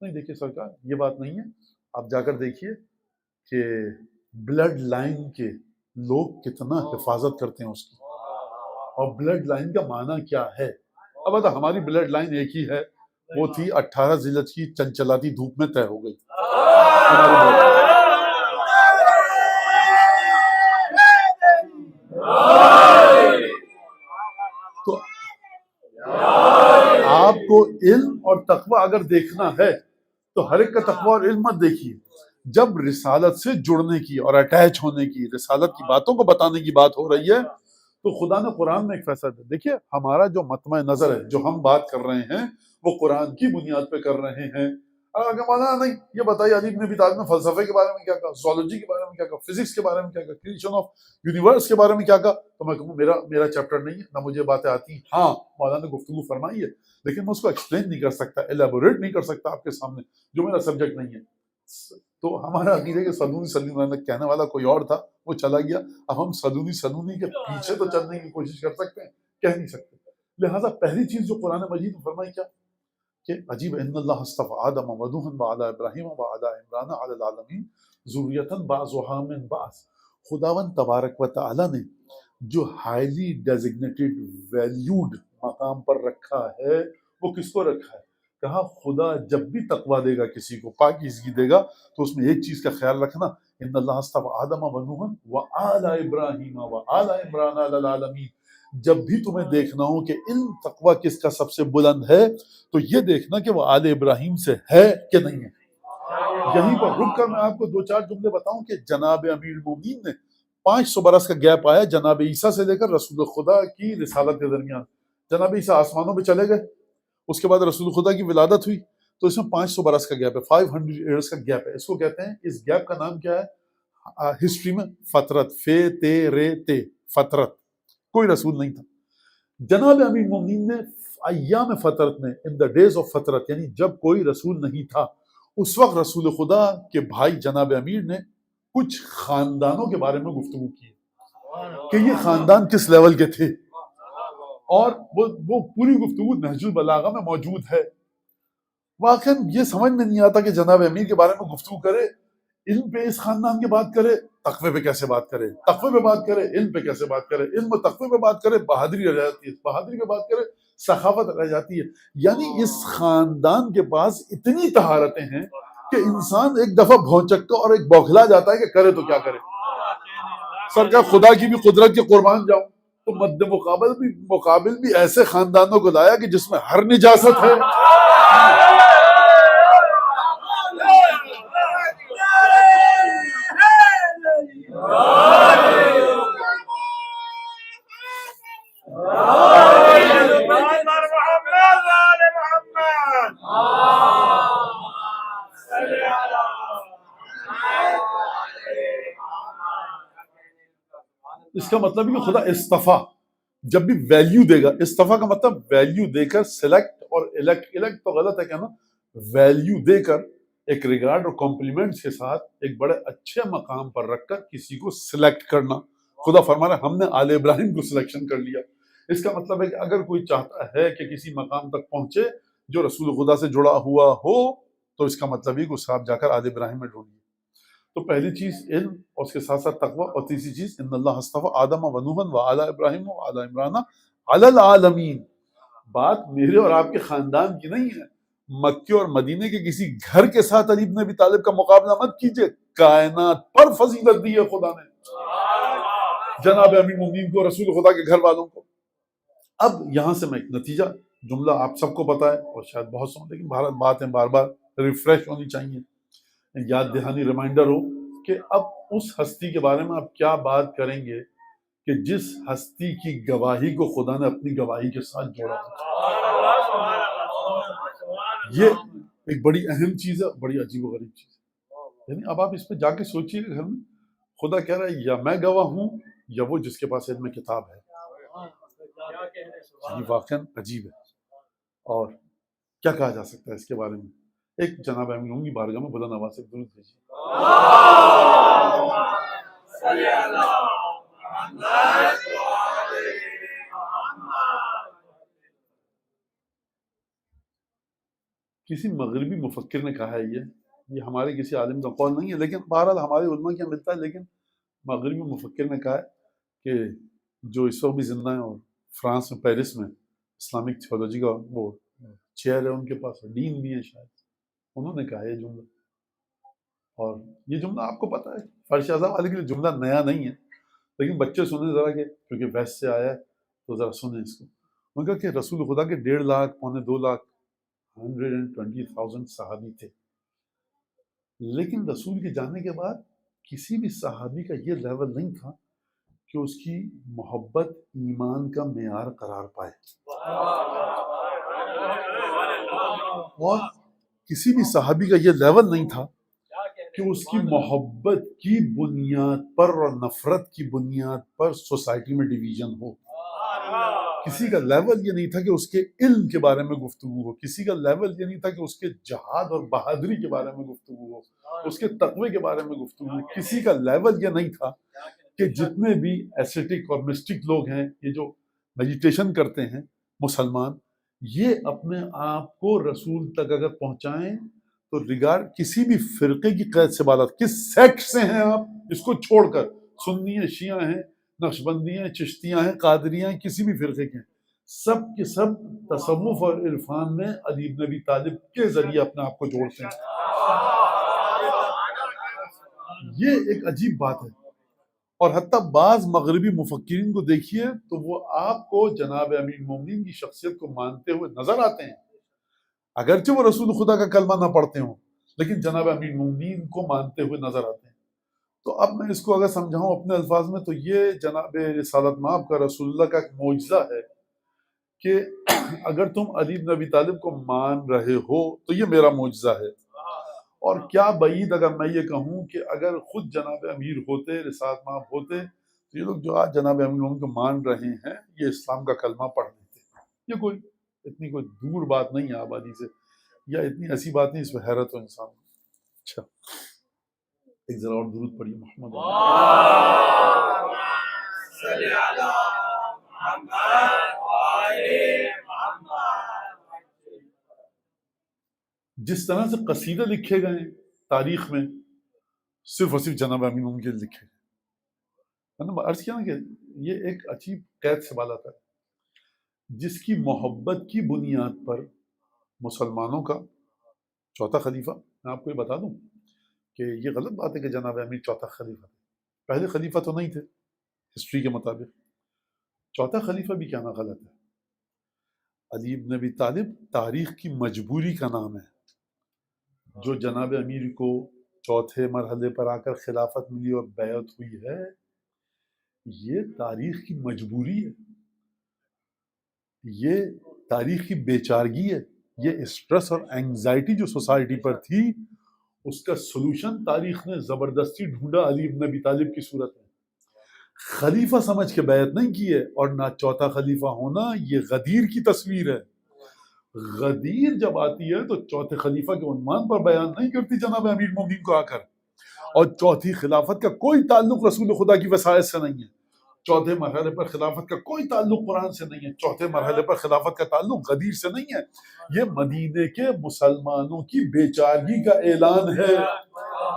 نہیں دیکھیے سرکار، یہ بات نہیں ہے. آپ جا کر دیکھیے کہ بلڈ لائن کے لوگ کتنا حفاظت کرتے ہیں اس کی، اور بلڈ لائن کا معنی کیا ہے. اب ہماری بلڈ لائن ایک ہی ہے، وہ تھی 18 ذی الحجہ کی چنچلاتی دھوپ میں طے ہو گئی. تو آپ کو علم اور تقوی اگر دیکھنا ہے تو ہر ایک کا تقوی اور علم مت دیکھیے. جب رسالت سے جڑنے کی اور اٹیچ ہونے کی، رسالت کی باتوں کو بتانے کی بات ہو رہی ہے تو خدا نے قرآن میں ایک فیصلہ دیا. دیکھیے ہمارا جو مطمع نظر ہے، جو ہم بات کر رہے ہیں وہ قرآن کی بنیاد پہ کر رہے ہیں. اگر مولانا نہیں، یہ بتائیے علی بن ابی طالب نے فلسفے کے بارے میں کیا کہا، زولوجی کے بارے میں کیا کہا، فزکس کے بارے میں کیا کہا، کریشن آف یونیورس کے بارے میں کیا کہا، تو میں کہوں میرا چیپٹر نہیں ہے، نہ مجھے باتیں آتی ہیں. ہاں مولانا نے گفتگو فرمائی ہے، لیکن میں اس کو ایکسپلین نہیں کر سکتا، ایلیبوریٹ نہیں کر سکتا آپ کے سامنے، جو میرا سبجیکٹ نہیں ہے. تو ہمارا عقیدہ کہ سلونی کہنے والا کوئی اور تھا، وہ چلا گیا. اب ہم سلونی کے پیچھے تو چلنے کی کوشش کر سکتے ہیں، کہہ نہیں سکتے. لہٰذا پہلی چیز جو قرآن مجید میں فرمائی کیا کہ عجیب ان اللہ اصطفى آدم ونوحا وآل ابراہیم وآل عمران علی العالمین ذریۃ بعضها من بعض. خداوند تبارک و تعالی نے جو ہائیلی ڈیزگنیٹڈ ویلیوڈ مقام پر رکھا ہے، وہ کس کو رکھا ہے؟ کہا خدا جب بھی تقویٰ دے گا کسی کو، پاکیزگی دے گا، تو اس میں ایک چیز کا خیال رکھنا، ان اللہ اصطفى آدم ونوحا وآل ابراہیم وآل عمران علی العالمین. جب بھی تمہیں دیکھنا ہو کہ علم تقویٰ کس کا سب سے بلند ہے تو یہ دیکھنا کہ وہ آل ابراہیم سے ہے کہ نہیں ہے. یہیں پر رک کر میں آپ کو 2-4 جملے بتاؤں کہ جناب امیر المومنین نے 500 برس کا گیپ آیا جناب عیسیٰ سے لے کر رسول خدا کی رسالت کے درمیان. جناب عیسیٰ آسمانوں پہ چلے گئے، اس کے بعد رسول خدا کی ولادت ہوئی، تو اس میں 500 برس کا گیپ ہے، 500 ایئرس کا گیپ ہے. اس کو کہتے ہیں، اس گیپ کا نام کیا ہے؟ ہسٹری میں فطرت، فے تے رے تے، فطرت، کوئی رسول نہیں تھا. جناب امیر المومنین نے ایام فطرت میں، ان دا ڈیز آف فطرت، یعنی جب کوئی رسول نہیں تھا، اس وقت رسول خدا کے بھائی جناب امیر نے کچھ خاندانوں کے بارے میں گفتگو کی کہ یہ خاندان کس لیول کے تھے، اور وہ پوری گفتگو نہج البلاغہ میں موجود ہے. واقعا یہ سمجھ میں نہیں آتا کہ جناب امیر کے بارے میں گفتگو کرے، علم پہ اس خاندان کی بات کرے، تقوی پہ کیسے بات کرے، تقوی پہ بات کرے، علم پہ کیسے بات کرے، علم و تقوی پہ بات کرے، بہادری رہ جاتی ہے، بہادری پہ بات کرے، سخاوت رہ جاتی ہے. یعنی اس خاندان کے پاس اتنی طہارتیں ہیں کہ انسان ایک دفعہ بھونچکا اور ایک بوکھلا جاتا ہے کہ کرے تو کیا کرے. سرکار خدا کی بھی قدرت کے قربان جاؤں تو مد مقابل بھی ایسے خاندانوں کو لایا کہ جس میں ہر نجاست ہے. اس کا مطلب ہے کہ خدا اصطفیٰ جب بھی ویلیو دے گا، اصطفیٰ کا مطلب ویلیو دے کر سلیکٹ، اور الیکٹ تو غلط ہے کہنا، ویلیو دے کر ایک ریگارڈ اور کمپلیمنٹس کے ساتھ ایک بڑے اچھے مقام پر رکھ کر کسی کو سلیکٹ کرنا. خدا فرما رہا ہے ہم نے آل ابراہیم کو سلیکشن کر لیا. اس کا مطلب ہے کہ اگر کوئی چاہتا ہے کہ کسی مقام تک پہنچے جو رسول خدا سے جڑا ہوا ہو، تو اس کا مطلب یہ کہ اس آپ جا کر آل ابراہیم میں ڈھونڈیے. تو پہلی چیز علم، اور اس کے ساتھ ساتھ تقوی، اور تیسری چیز ان اللہ اصطفیٰ آدم و نوحا و آل ابراہیم و آل عمران علی العالمین. بات میرے اور آپ کے خاندان کی نہیں ہے. مکے اور مدینے کے کسی گھر کے ساتھ علی بن ابی طالب کا مقابلہ مت کیجئے. کائنات پر فضیلت دی ہے خدا نے جناب امیر المومنین کو، رسول خدا کے گھر والوں کو. اب یہاں سے میں ایک نتیجہ، جملہ آپ سب کو پتا ہے اور شاید بہت سو، لیکن بھارت باتیں بار بار ریفریش ہونی چاہیے، یاد دہانی ریمائنڈر ہو کہ اب اس ہستی کے بارے میں آپ کیا بات کریں گے کہ جس ہستی کی گواہی کو خدا نے اپنی گواہی کے ساتھ جوڑا. یہ ایک بڑی اہم چیز ہے، بڑی عجیب و غریب چیز ہے. یعنی اب آپ اس پہ جا کے سوچیے گھر میں، خدا کہہ رہا ہے یا میں گواہ ہوں یا وہ جس کے پاس علم کتاب ہے. یہ واقعا عجیب ہے. اور کیا کہا جا سکتا ہے اس کے بارے میں؟ ایک جناب امیر کی بارگاہ میں بلند آواز سے درود بھیجیے. کسی مغربی مفکر نے کہا ہے، یہ ہمارے کسی عالم کا قول نہیں ہے، لیکن بہرحال ہمارے علماء کیا ملتا ہے، لیکن مغربی مفکر نے کہا ہے کہ جو اس وقت بھی زندہ ہیں اور فرانس میں، پیرس میں اسلامک تھیولوجی کا وہ چیئر ہے ان کے پاس، ڈین بھی ہے شاید، انہوں نے کہا ہے یہ جملہ. اور یہ جملہ آپ کو پتا ہے فارسی اعظم والے کے لیے جملہ نیا نہیں ہے، لیکن بچے سنیں ذرا، کہ کیونکہ ویسٹ سے آیا ہے تو ذرا سنیں اس کو. ان کا کہ رسول خدا کے 1.5 لاکھ پونے 2 لاکھ 120,000 صحابی تھے، لیکن رسول کے جانے کے بعد کسی بھی صحابی کا یہ لیول نہیں تھا کہ اس کی محبت ایمان کا معیار قرار پائے، اور کسی بھی صحابی کا یہ لیول نہیں تھا کہ اس کی محبت کی بنیاد پر اور نفرت کی بنیاد پر سوسائٹی میں ڈویژن ہو. کسی کا لیول یہ نہیں تھا کہ اس کے علم کے بارے میں گفتگو ہو، کسی کا لیول یہ نہیں تھا کہ اس کے جہاد اور بہادری کے بارے میں گفتگو ہو، اس کے تقوی کے بارے میں گفتگو ہو. کسی کا لیول یہ نہیں تھا کہ جتنے بھی ایسیٹک اور مسٹک لوگ ہیں، یہ جو میڈیٹیشن کرتے ہیں مسلمان، یہ اپنے آپ کو رسول تک اگر پہنچائیں تو ریگارڈ کسی بھی فرقے کی قید سے بالات، کس سیکٹ سے ہیں آپ، اس کو چھوڑ کر سنی ہیں، شیعہ ہیں، نقشبندی ہیں، چشتیاں ہیں، قادریاں ہیں، کسی بھی فرقے کے ہیں، سب کے سب تصوف اور عرفان میں علی بن ابی طالب کے ذریعے اپنے آپ کو جوڑتے ہیں. یہ ایک عجیب بات ہے. اور حتیٰ بعض مغربی مفکرین کو دیکھیے تو وہ آپ کو جناب امیر المومنین کی شخصیت کو مانتے ہوئے نظر آتے ہیں، اگرچہ وہ رسول خدا کا کلمہ نہ پڑھتے ہوں، لیکن جناب امیر المومنین کو مانتے ہوئے نظر آتے ہیں. تو اب میں اس کو اگر سمجھاؤں اپنے الفاظ میں تو یہ جناب رسالت مآب کا رسول اللہ کا ایک معجزہ ہے کہ اگر تم علی بن ابی طالب کو مان رہے ہو تو یہ میرا معجزہ ہے، اور کیا بعید اگر میں یہ کہوں کہ اگر خود جناب امیر ہوتے، رسالت مآب ہوتے، تو یہ لوگ جو آج جناب امیر مومن کو مان رہے ہیں یہ اسلام کا کلمہ پڑھ لیتے. یہ کوئی اتنی کوئی دور بات نہیں ہے آبادی سے، یا اتنی ایسی بات نہیں اس پہ حیرت ہو انسان. اچھا ایک ذرا اور درود پڑھیے محمد. جس طرح سے قصیدے لکھے گئے ہیں تاریخ میں صرف اور صرف جناب امیر مومن کے لکھے گئے. میں نے عرض کیا نا کہ یہ ایک عجیب قید سے بال آتا ہے جس کی محبت کی بنیاد پر مسلمانوں کا چوتھا خلیفہ. میں آپ کو یہ بتا دوں کہ یہ غلط بات ہے کہ جناب امیر چوتھا خلیفہ تھے. پہلے خلیفہ تو نہیں تھے ہسٹری کے مطابق. چوتھا خلیفہ بھی کہنا غلط ہے. علی ابن ابی طالب تاریخ کی مجبوری کا نام ہے. جو جناب امیر کو چوتھے مرحلے پر آ کر خلافت ملی اور بیعت ہوئی ہے، یہ تاریخ کی مجبوری ہے، یہ تاریخ کی بے چارگی ہے. یہ اسٹریس اور اینگزائٹی جو سوسائٹی پر تھی اس کا سلوشن تاریخ نے زبردستی ڈھونڈا علی ابن ابی طالب کی صورت میں. خلیفہ سمجھ کے بیعت نہیں کی ہے. اور نہ چوتھا خلیفہ ہونا یہ غدیر کی تصویر ہے. غدیر جب آتی ہے تو چوتھے خلیفہ کے عنوان پر بیان نہیں کرتی جناب امیر مومنین کو آ کر. اور چوتھی خلافت کا کوئی تعلق رسول خدا کی وصایت سے نہیں ہے. چوتھے مرحلے پر خلافت کا کوئی تعلق قرآن سے نہیں ہے. چوتھے مرحلے پر خلافت کا تعلق غدیر سے نہیں ہے. یہ مدینے کے مسلمانوں کی بے چارگی کا اعلان ہے.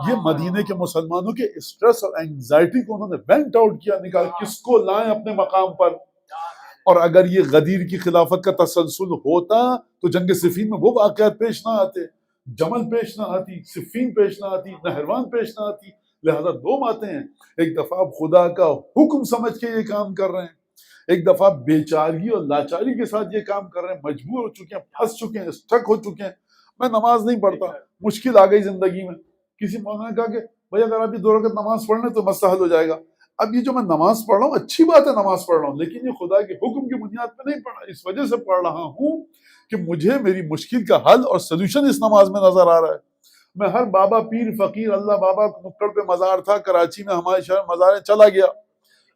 یہ مدینے کے مسلمانوں کے اسٹریس اور اینگزائٹی کو انہوں نے وینٹ آؤٹ کیا، نکال کس کو لائیں اپنے مقام پر. اور اگر یہ غدیر کی خلافت کا تسلسل ہوتا تو جنگ صفین میں وہ واقعات پیش نہ آتے، جمل پیش نہ آتی، صفین پیش نہ آتی، نہروان پیش نہ آتی. لہذا دو باتیں ہیں، ایک دفعہ آپ خدا کا حکم سمجھ کے یہ کام کر رہے ہیں، ایک دفعہ بے چارگی اور لاچاری کے ساتھ یہ کام کر رہے ہیں، مجبور ہو چکے ہیں، پھنس چکے ہیں، اسٹک ہو چکے ہیں. میں نماز نہیں پڑھتا، مشکل آ گئی زندگی میں. کسی مولانا نے کہا کہ بھائی اگر آپ یہ 2 رکعت نماز پڑھ لیں تو مسئلہ حل ہو جائے گا. اب یہ جو میں نماز پڑھ رہا ہوں اچھی بات ہے، نماز پڑھ رہا ہوں، لیکن یہ خدا کے حکم کی بنیاد پہ نہیں پڑھ رہا. اس وجہ سے پڑھ رہا ہوں کہ مجھے میری مشکل کا حل اور سلوشن اس نماز میں نظر آ رہا ہے. میں ہر بابا پیر فقیر اللہ بابا نکڑ پہ مزار تھا کراچی میں، ہمارے شہر مزار چلا گیا.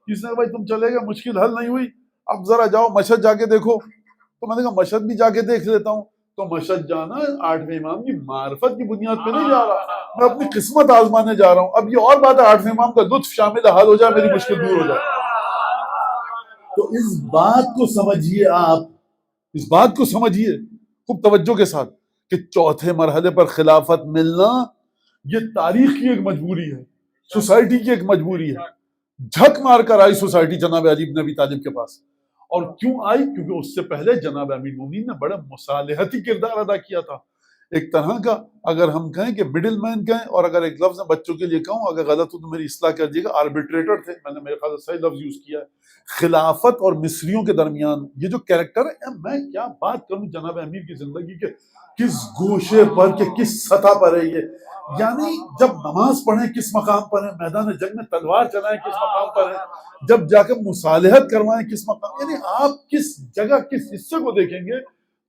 جس نے بھائی تم چلے گئے، مشکل حل نہیں ہوئی، اب ذرا جاؤ مشہد جا کے دیکھو. تو میں نے کہا مشہد بھی جا کے دیکھ لیتا ہوں. تو مشہد جانا 8ویں امام کی معرفت کی بنیاد پہ نہیں جا رہا، میں اپنی قسمت آزمانے جا رہا ہوں. اب یہ اور بات ہے 8ویں امام کا لطف شامل حل ہو جائے، میری مشکل دور ہو جائے. تو اس بات کو سمجھیے، آپ اس بات کو سمجھیے خوب توجہ کے ساتھ کہ چوتھے مرحلے پر خلافت ملنا یہ تاریخ کی ایک مجبوری ہے، سوسائٹی کی ایک مجبوری ہے. جھک مار کر آئی سوسائٹی جناب علی بن ابی طالب کے پاس. اور کیوں آئی؟ کیونکہ اس سے پہلے جناب امیر المومنین نے بڑا مصالحتی کردار ادا کیا تھا. ایک طرح کا اگر ہم کہیں کہ مڈل مین کہیں، اور اگر ایک لفظ بچوں کے لیے کہوں، اگر غلط ہو تو میری اصلاح کر دیجیے گا، آربیٹریٹر تھے. میں نے میرے خیال سے صحیح لفظ یوز کیا ہے. خلافت اور مصریوں کے درمیان یہ جو کیریکٹر ہے، میں کیا بات کروں جناب امیر کی زندگی کے کس گوشے پر کہ کس سطح پر ہے یہ. یعنی جب نماز پڑھیں کس مقام پر ہے، میدان جنگ میں تلوار چلائیں کس مقام پر ہے، جب جا کے مصالحت کروائیں کس مقام. یعنی آپ کس جگہ کس حصے کو دیکھیں گے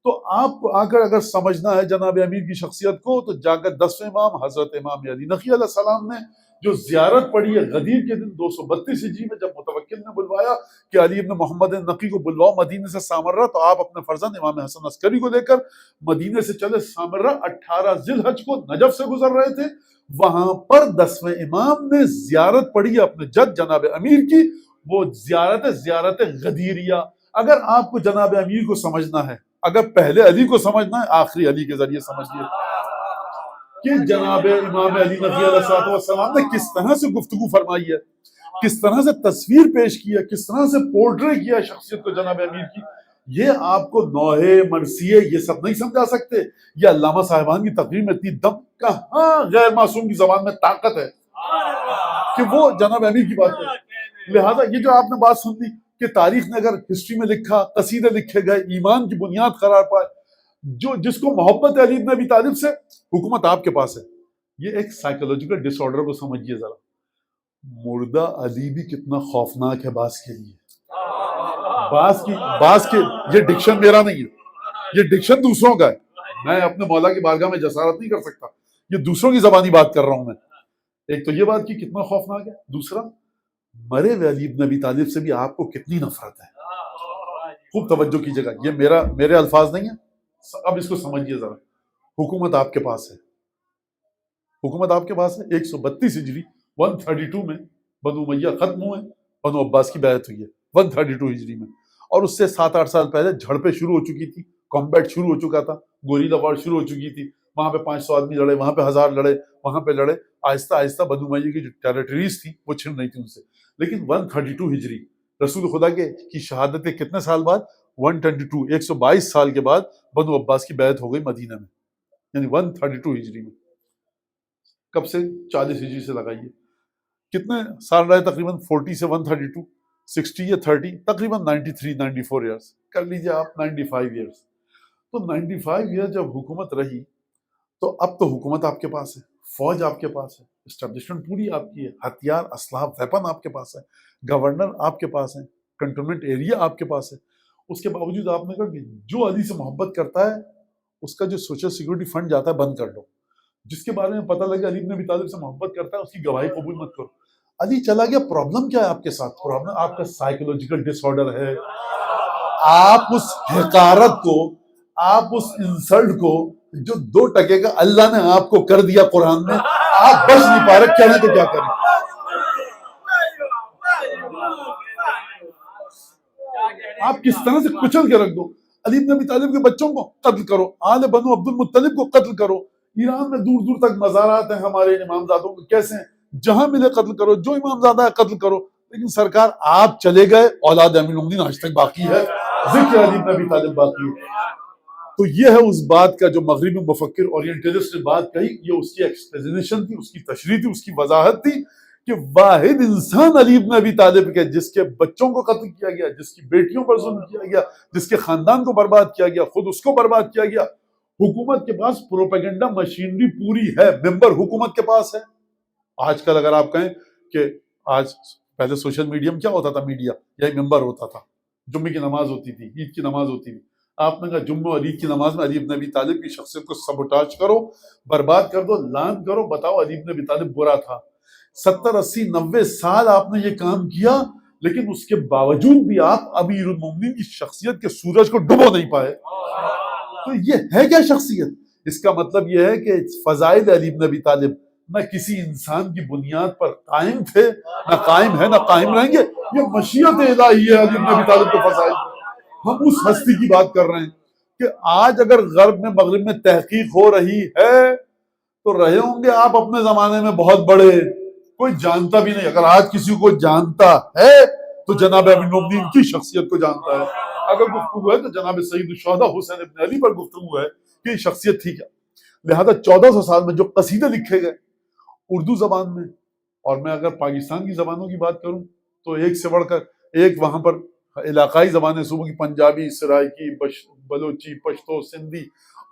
تو آپ کو آ کر اگر سمجھنا ہے جناب امیر کی شخصیت کو تو جا کر 10ویں امام حضرت امام علی نقی علیہ السلام نے جو زیارت پڑھی ہے غدیر کے دن 232 ہجری میں، جب متوکل نے بلوایا کہ علی ابن محمد نقی کو بلواؤ مدینے سے سامرہ، تو آپ اپنے فرزند امام حسن عسکری کو لے کر مدینے سے چلے سامرہ. 18 ذی الحج کو نجف سے گزر رہے تھے. وہاں پر 10ویں امام نے زیارت پڑھی اپنے جد جناب امیر کی، وہ زیارت غدیریہ. اگر آپ کو جناب امیر کو سمجھنا ہے، اگر پہلے علی کو سمجھنا ہے، آخری علی کے ذریعے سمجھیے کہ جناب امام علی نقی علیہ السلام نے کس طرح سے گفتگو فرمائی ہے، کس طرح سے تصویر پیش کی ہے، کس طرح سے پورٹرے کیا شخصیت کو جناب امیر کی. یہ آپ کو نوحے مرثیے یہ سب نہیں سمجھا سکتے. یہ علامہ صاحبان کی تقریر میں اتنی دم کہاں غیر معصوم کی زبان میں طاقت ہے کہ وہ جناب امیر کی بات کرے. لہذا یہ جو آپ نے بات سن لی کہ تاریخ نے اگر ہسٹری میں لکھا، قصیدے لکھے گئے، ایمان کی بنیاد قرار پائے، جس کو محبت علی بن ابی طالب سے، حکومت آپ کے پاس ہے. یہ ایک سائیکولوجیکل ڈس آرڈر کو سمجھیے ذرا. مردہ علی بھی کتنا خوفناک ہے باز کے لیے. باز کے یہ ڈکشن میرا نہیں ہے، یہ ڈکشن دوسروں کا ہے. میں اپنے مولا کی بارگاہ میں جسارت نہیں کر سکتا یہ دوسروں کی زبانی بات کر رہا ہوں میں. ایک تو یہ بات کہ کتنا خوفناک ہے، دوسرا مرے ہوئے علی بن ابی طالب سے بھی آپ کو کتنی نفرت ہے. خوب توجہ کیجیے گا، یہ میرے الفاظ نہیں ہیں، اب اس کو سمجھیے ذرا. حکومت آپ کے پاس ہے، حکومت آپ کے پاس ہے. 132 ہجری 132 میں بنو امیہ ختم ہوئے، بنو عباس کی بیعت ہوئی ہے 132 ہجری میں. اور اس سے 7-8 سال پہلے جھڑپیں شروع ہو چکی تھی، کمبیٹ شروع ہو چکا تھا، گوریلا وار شروع ہو چکی تھی. وہاں پہ 500 آدمی لڑے، وہاں پہ 1000 لڑے، وہاں پہ لڑے. آہستہ آہستہ بنو امیہ کی جو ٹیریٹریز تھی وہ چھن رہی تھی ان سے. لیکن 132 ہجری رسول خدا کی شہادت کے کتنے سال بعد؟ 122 سال کے بعد بنو عباس کی بیعت ہو گئی مدینہ میں، یعنی 132 ہجری میں. کب سے؟ 40 ہجری سے لگائیے. کتنے سال رہے تقریباً 40 سے 132؟ 60 یا 30، تقریباً 93-94 ایئرس کر لیجیے آپ، 95 ایئرس. تو 95 ایئر جب حکومت رہی تو اب تو حکومت آپ کے پاس ہے، فوج آپ کے پاس ہے، اسٹیبلشمنٹ پوری آپ کی ہے، ہتھیار، اسلحہ، ویپن آپ کے پاس ہے، گورنر آپ کے پاس ہے، کنٹونمنٹ ایریا آپ کے پاس ہے. اس کے باوجود آپ نے کہا کہ جو علی سے محبت کرتا ہے اس کا جو سوشل سیکورٹی فنڈ جاتا ہے بند کر دو. جس کے بارے میں پتہ لگا علی بن ابی طالب سے محبت کرتا ہے اس کی گواہی قبول مت کرو. علی چلا گیا. پرابلم کیا ہے آپ کے ساتھ؟ پرابلم آپ کا سائیکولوجیکل ڈس آرڈر ہے. آپ اس حقارت کو، آپ اس انسلٹ کو جو 2 ٹکے کا اللہ نے آپ کو کر دیا قرآن میں، آپ بچ نہیں پا رہے. کہنے تو کیا کریں؟ آپ کس طرح سے کچل کے رکھ دو. علی بن ابی طالب کے بچوں کو قتل کرو، آل بنو عبد المطلب کو قتل کرو. ایران میں دور دور تک مزارات ہیں ہمارے امامزادوں کے، کیسے ہیں؟ جہاں ملے قتل کرو، جو امامزادہ ہے قتل کرو. لیکن سرکار آپ چلے گئے، اولاد امیر المومنین آج تک باقی ہے، ذکر علی بن ابی طالب باقی ہے. تو یہ ہے اس بات کا جو مغربی مفکر اورینٹلسٹ نے بات کہی، یہ اس کی ایکسپلینیشن تھی، اس کی تشریح تھی، اس کی وضاحت تھی کہ واحد انسان علی بن ابی طالب کے جس کے بچوں کو قتل کیا گیا، جس کی بیٹیوں پر ظلم کیا گیا، جس کے خاندان کو برباد کیا گیا، خود اس کو برباد کیا گیا. حکومت کے پاس پروپیگنڈا مشینری پوری ہے، ممبر حکومت کے پاس ہے. آج کل اگر آپ کہیں کہ آج پہلے سوشل میڈیا میں کیا ہوتا تھا، میڈیا یہی ممبر ہوتا تھا، جمعے کی نماز ہوتی تھی، عید کی نماز ہوتی تھی. آپ نے کہا جمعہ اور عید کی نماز میں علی بن ابی طالب کی شخصیت کو سبوٹاج کرو، برباد کر دو، لعن کرو، بتاؤ علی بن ابی طالب برا تھا. 70 80 90 سال آپ نے یہ کام کیا، لیکن اس کے باوجود بھی آپ امیر المومنین کی شخصیت کے سورج کو ڈبو نہیں پائے. تو یہ ہے کیا شخصیت؟ اس کا مطلب یہ ہے کہ فضائل علی بن ابی طالب نہ کسی انسان کی بنیاد پر قائم تھے، نہ قائم ہے، نہ قائم رہیں گے. یہ مشیت الہی ہے علی بن ابی طالب کے فضائل. ہم اس ہستی کی بات کر رہے ہیں کہ آج اگر غرب میں، مغرب میں تحقیق ہو رہی ہے تو رہے ہوں گے آپ اپنے زمانے میں بہت بڑے، کوئی جانتا بھی نہیں. اگر آج کسی کو جانتا ہے تو جناب امیر المومنین کی شخصیت کو جانتا ہے. اگر گفتگو ہے تو جناب سید الشہداء حسین ابن علی پر گفتگو ہے کہ یہ شخصیت تھی کیا. لہذا 1400 سال میں جو قصیدے لکھے گئے اردو زبان میں، اور میں اگر پاکستان کی زبانوں کی بات کروں تو ایک سے بڑھ کر ایک وہاں پر علاقائی زبانیں صوبوں کی، پنجابی، سرائکی، بلوچی، پشتو، سندھی،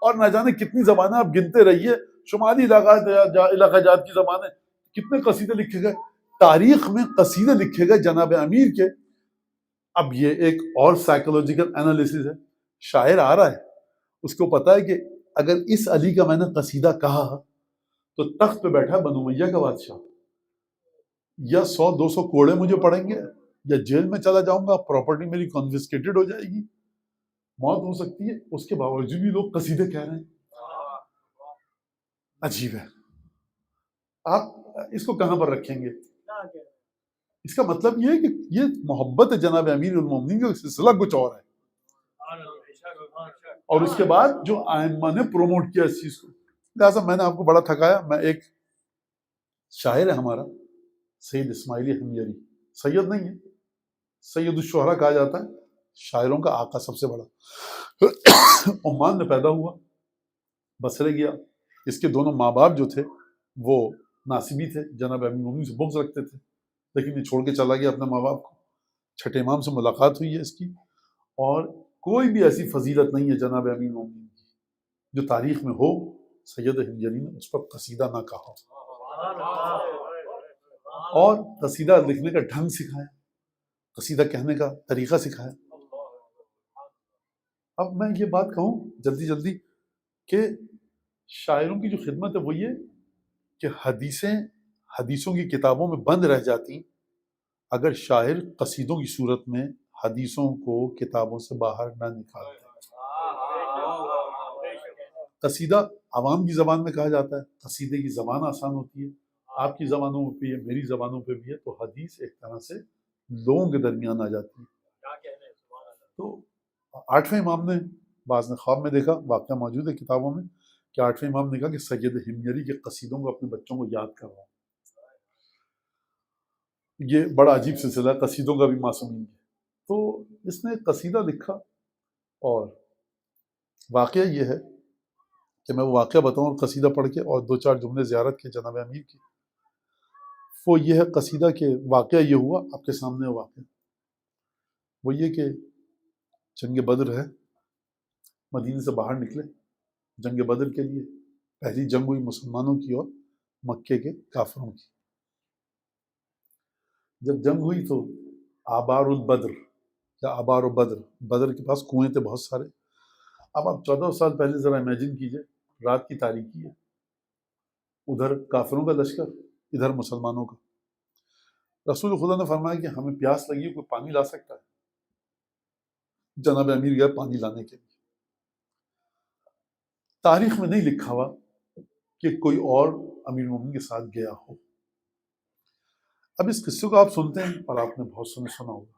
اور نہ جانے کتنی زبانیں آپ گنتے رہیے، شمالی علاقہ جات کی زبانیں. کتنے قصیدے لکھے گئے تاریخ میں، قصیدے لکھے گئے جناب امیر کے. اب یہ ایک اور سائیکولوجیکل انالیسس ہے. شاعر آ رہا ہے، اس کو پتا ہے کہ اگر اس علی کا میں نے قصیدہ کہا تو تخت پہ بیٹھا بنو امیہ کا بادشاہ، یا 100-200 کوڑے مجھے پڑیں گے، یا جیل میں چلا جاؤں گا، پراپرٹی میری کنفسکیٹڈ ہو جائے گی، موت ہو سکتی ہے. اس کے باوجود بھی لوگ قصیدے کہہ رہے ہیں. عجیب ہے. آپ اس کو کہاں پر رکھیں گے؟ اس کا مطلب یہ ہے کہ یہ محبت ہے جناب امیر المومنین کا سلسلہ کچھ اور ہے. اور اس کے بعد جو ائمہ نے پروموٹ کیا اس چیز کو. لہٰذا میں نے آپ کو بڑا تھکایا. میں ایک شاعر ہے ہمارا سید اسماعیلی حمیری، سید نہیں ہے، سید الشہرا کہا جاتا ہے، شاعروں کا آقا سب سے بڑا. عمان میں پیدا ہوا، بصرے گیا. اس کے دونوں ماں باپ جو تھے وہ ناصبی تھے، جناب امیر المومنین سے بغض رکھتے تھے، لیکن یہ چھوڑ کے چلا گیا اپنے ماں باپ کو. چھٹے امام سے ملاقات ہوئی ہے اس کی، اور کوئی بھی ایسی فضیلت نہیں ہے جناب امیر المومنین کی جو تاریخ میں ہو سید حنجری نے اس پر قصیدہ نہ کہا اور قصیدہ لکھنے کا ڈھنگ سکھایا، قصیدہ کہنے کا طریقہ سکھایا. اب میں یہ بات کہوں جلدی جلدی کہ شاعروں کی جو خدمت ہے وہ یہ کہ حدیثوں کی کتابوں میں بند رہ جاتی اگر شاعر قصیدوں کی صورت میں حدیثوں کو کتابوں سے باہر نہ نکالتے۔ قصیدہ عوام کی زبان میں کہا جاتا ہے، قصیدے کی زبان آسان ہوتی ہے، آپ کی زبانوں پہ بھی ہے، میری زبانوں پہ بھی ہے، تو حدیث ایک طرح سے لوگوں کے درمیان آ جاتی ہے۔ تو 8ویں امام نے، بعض نے خواب میں دیکھا، واقعہ موجود ہے کتابوں میں، کہ 8ویں امام نے کہا کہ سید ہمگری کے قصیدوں کو اپنے بچوں کو یاد کر رہا ہوں۔ یہ بڑا عجیب سلسلہ ہے قصیدوں کا بھی معصومین کے۔ تو اس نے قصیدہ لکھا، اور واقعہ یہ ہے کہ میں وہ واقعہ بتاؤں اور قصیدہ پڑھ کے اور 2-4 جملے زیارت کے جناب امیر کی۔ وہ یہ ہے قصیدہ کہ واقعہ یہ ہوا، آپ کے سامنے واقعہ وہ یہ کہ جنگ بدر ہے، مدینے سے باہر نکلے جنگ بدر کے لیے۔ پہلی جنگ ہوئی مسلمانوں کی اور مکے کے کافروں کی۔ جب جنگ ہوئی تو آبار البدر یا آبار و بدر، بدر کے پاس کنویں تھے بہت سارے۔ اب آپ 14 سال پہلے ذرا امیجن کیجئے، رات کی تاریکی ہے، ادھر کافروں کا لشکر، ادھر مسلمانوں کا۔ رسول خدا نے فرمایا کہ ہمیں پیاس لگی ہے، کوئی پانی لا سکتا ہے؟ جناب امیر گئے پانی لانے کے لیے۔ تاریخ میں نہیں لکھا ہوا کہ کوئی اور امیر مومنین کے ساتھ گیا ہو۔ اب اس قصے کو آپ سنتے ہیں اور آپ نے بہت سنا ہوگا۔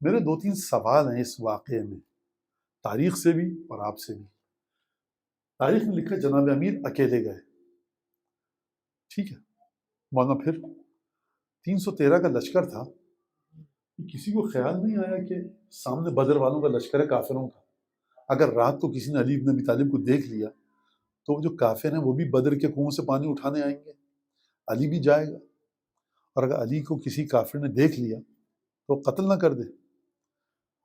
میرے 2-3 سوال ہیں اس واقعے میں، تاریخ سے بھی اور آپ سے بھی۔ تاریخ میں لکھا جناب امیر اکیلے گئے، ٹھیک ہے، مولانا پھر 313 کا لشکر تھا، کسی کو خیال نہیں آیا کہ سامنے بدر والوں کا لشکر ہے کافروں کا۔ اگر رات کو کسی نے علی بن ابی طالب کو دیکھ لیا تو وہ جو کافر ہیں وہ بھی بدر کے کنویں سے پانی اٹھانے آئیں گے، علی بھی جائے گا، اور اگر علی کو کسی کافر نے دیکھ لیا تو قتل نہ کر دے،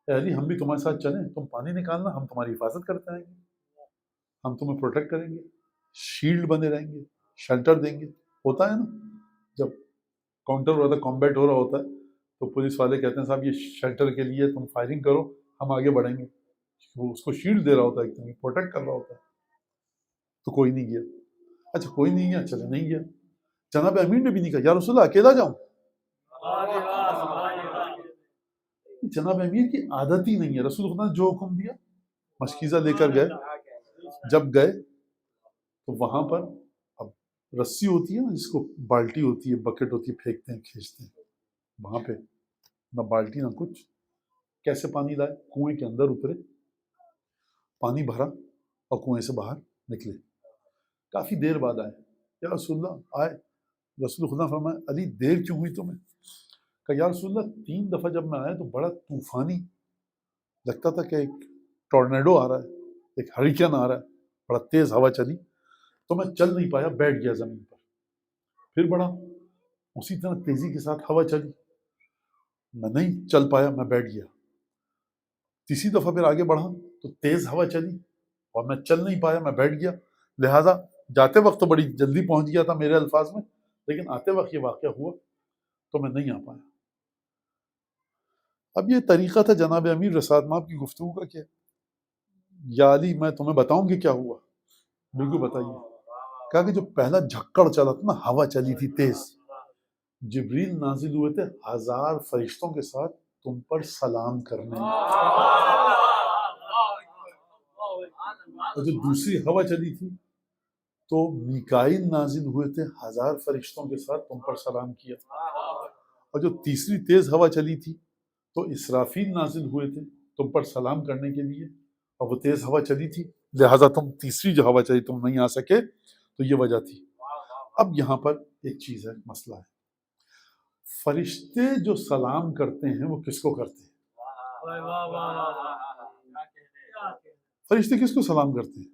اے علی ہم بھی تمہارے ساتھ چلیں، تم پانی نکالنا، ہم تمہاری حفاظت کرتے رہیں گے، ہم تمہیں پروٹیکٹ کریں گے، شیلڈ بنے رہیں گے، شیلٹر دیں گے۔ ہوتا ہے نا جب کاؤنٹر ہو رہا ہے، کمبیٹ ہو رہا ہوتا ہے، تو پولیس والے کہتے ہیں صاحب یہ شیلٹر کے لیے تم فائرنگ کرو، ہم آگے بڑھیں گے۔ وہ اس کو شیلڈ دے رہا ہوتا ہے، ایک طرح پروٹیکٹ کر رہا ہوتا ہے۔ تو کوئی نہیں گیا۔ اچھا کوئی نہیں گیا، چلے نہیں گیا۔ جناب امیر نے بھی نہیں کہا یا رسول اللہ اکیلا جاؤں۔ جناب امیر کی عادت ہی نہیں ہے، رسول خدا نے جو حکم دیا مشکیزہ لے کر گئے۔ جب گئے تو وہاں پر اب رسی ہوتی ہے نا، جس کو بالٹی ہوتی ہے، بکٹ ہوتی ہے، پھینکتے ہیں کھینچتے ہیں، وہاں پہ نہ بالٹی نہ کچھ، کیسے پانی لائے؟ کنویں کے اندر اترے، پانی بھرا اور کنویں سے باہر نکلے۔ کافی دیر بعد آئے، یا رسول اللہ آئے، رسول خدا فرمایا علی دیر کیوں ہوئی تمہیں؟ کہ یا رسول اللہ 3 دفعہ جب میں آیا تو بڑا طوفانی لگتا تھا کہ ایک ٹورنیڈو آ رہا ہے، ایک ہریکین آ رہا ہے، بڑا تیز ہوا چلی تو میں چل نہیں پایا، بیٹھ گیا زمین پر۔ پھر بڑا اسی طرح تیزی کے ساتھ ہوا چلی، میں نہیں چل پایا، میں بیٹھ گیا۔ تیسری دفعہ پھر آگے بڑھا تو تیز ہوا چلی اور میں چل نہیں پایا، میں بیٹھ گیا۔ لہٰذا جاتے وقت تو بڑی جلدی پہنچ گیا تھا میرے الفاظ میں، لیکن آتے وقت یہ واقعہ ہوا تو میں نہیں آ پایا۔ اب یہ طریقہ تھا جناب امیر رسالت مآب کی گفتگو کا کہ یا علی میں تمہیں بتاؤں کہ کیا ہوا؟ بالکل بتائیے۔ کہا کہ جو پہلا جھکڑ چلا تھا نا، ہوا چلی تھی تیز، جبریل نازل ہوئے تھے 1000 فرشتوں کے ساتھ تم پر سلام کرنے، اور جو دوسری ہوا چلی تھی تو میکائیل نازل ہوئے تھے 1000 فرشتوں کے ساتھ تم پر سلام کیا، اور جو تیسری تیز ہوا چلی تھی تو اسرافیل نازل ہوئے تھے تم پر سلام کرنے کے لیے، اور وہ تیز ہوا چلی تھی، لہٰذا تم تیسری جو ہوا چلی تم نہیں آ سکے، تو یہ وجہ تھی۔ اب یہاں پر ایک چیز ہے، مسئلہ ہے، فرشتے جو سلام کرتے ہیں وہ کس کو کرتے ہیں؟ فرشتے کس کو سلام کرتے ہیں؟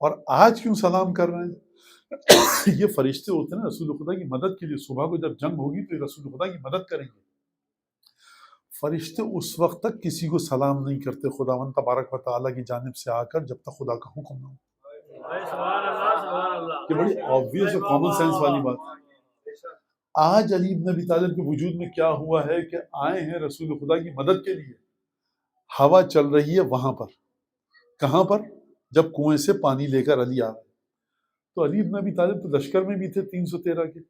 اور آج کیوں سلام کر رہے ہیں؟ یہ فرشتے ہوتے ہیں نا رسول خدا کی مدد کے لیے، صبح کو جب جنگ ہوگی تو یہ رسول خدا کی مدد کریں گے۔ فرشتے اس وقت تک کسی کو سلام نہیں کرتے خداوند تبارک و تعالیٰ کی جانب سے آ کر، جب تک خدا کا حکم نہ ہو۔ یہ بڑی آبویس اور کامن سینس والی بات ہے۔ آج علی بن ابی طالب کے وجود میں کیا ہوا ہے کہ آئے ہیں رسول خدا کی مدد کے لیے، ہوا چل رہی ہے وہاں پر، کہاں پر؟ جب کنویں سے پانی لے کر علی آ گئے تو علی ابن ابی طالب تو لشکر میں بھی تھے 313 کے،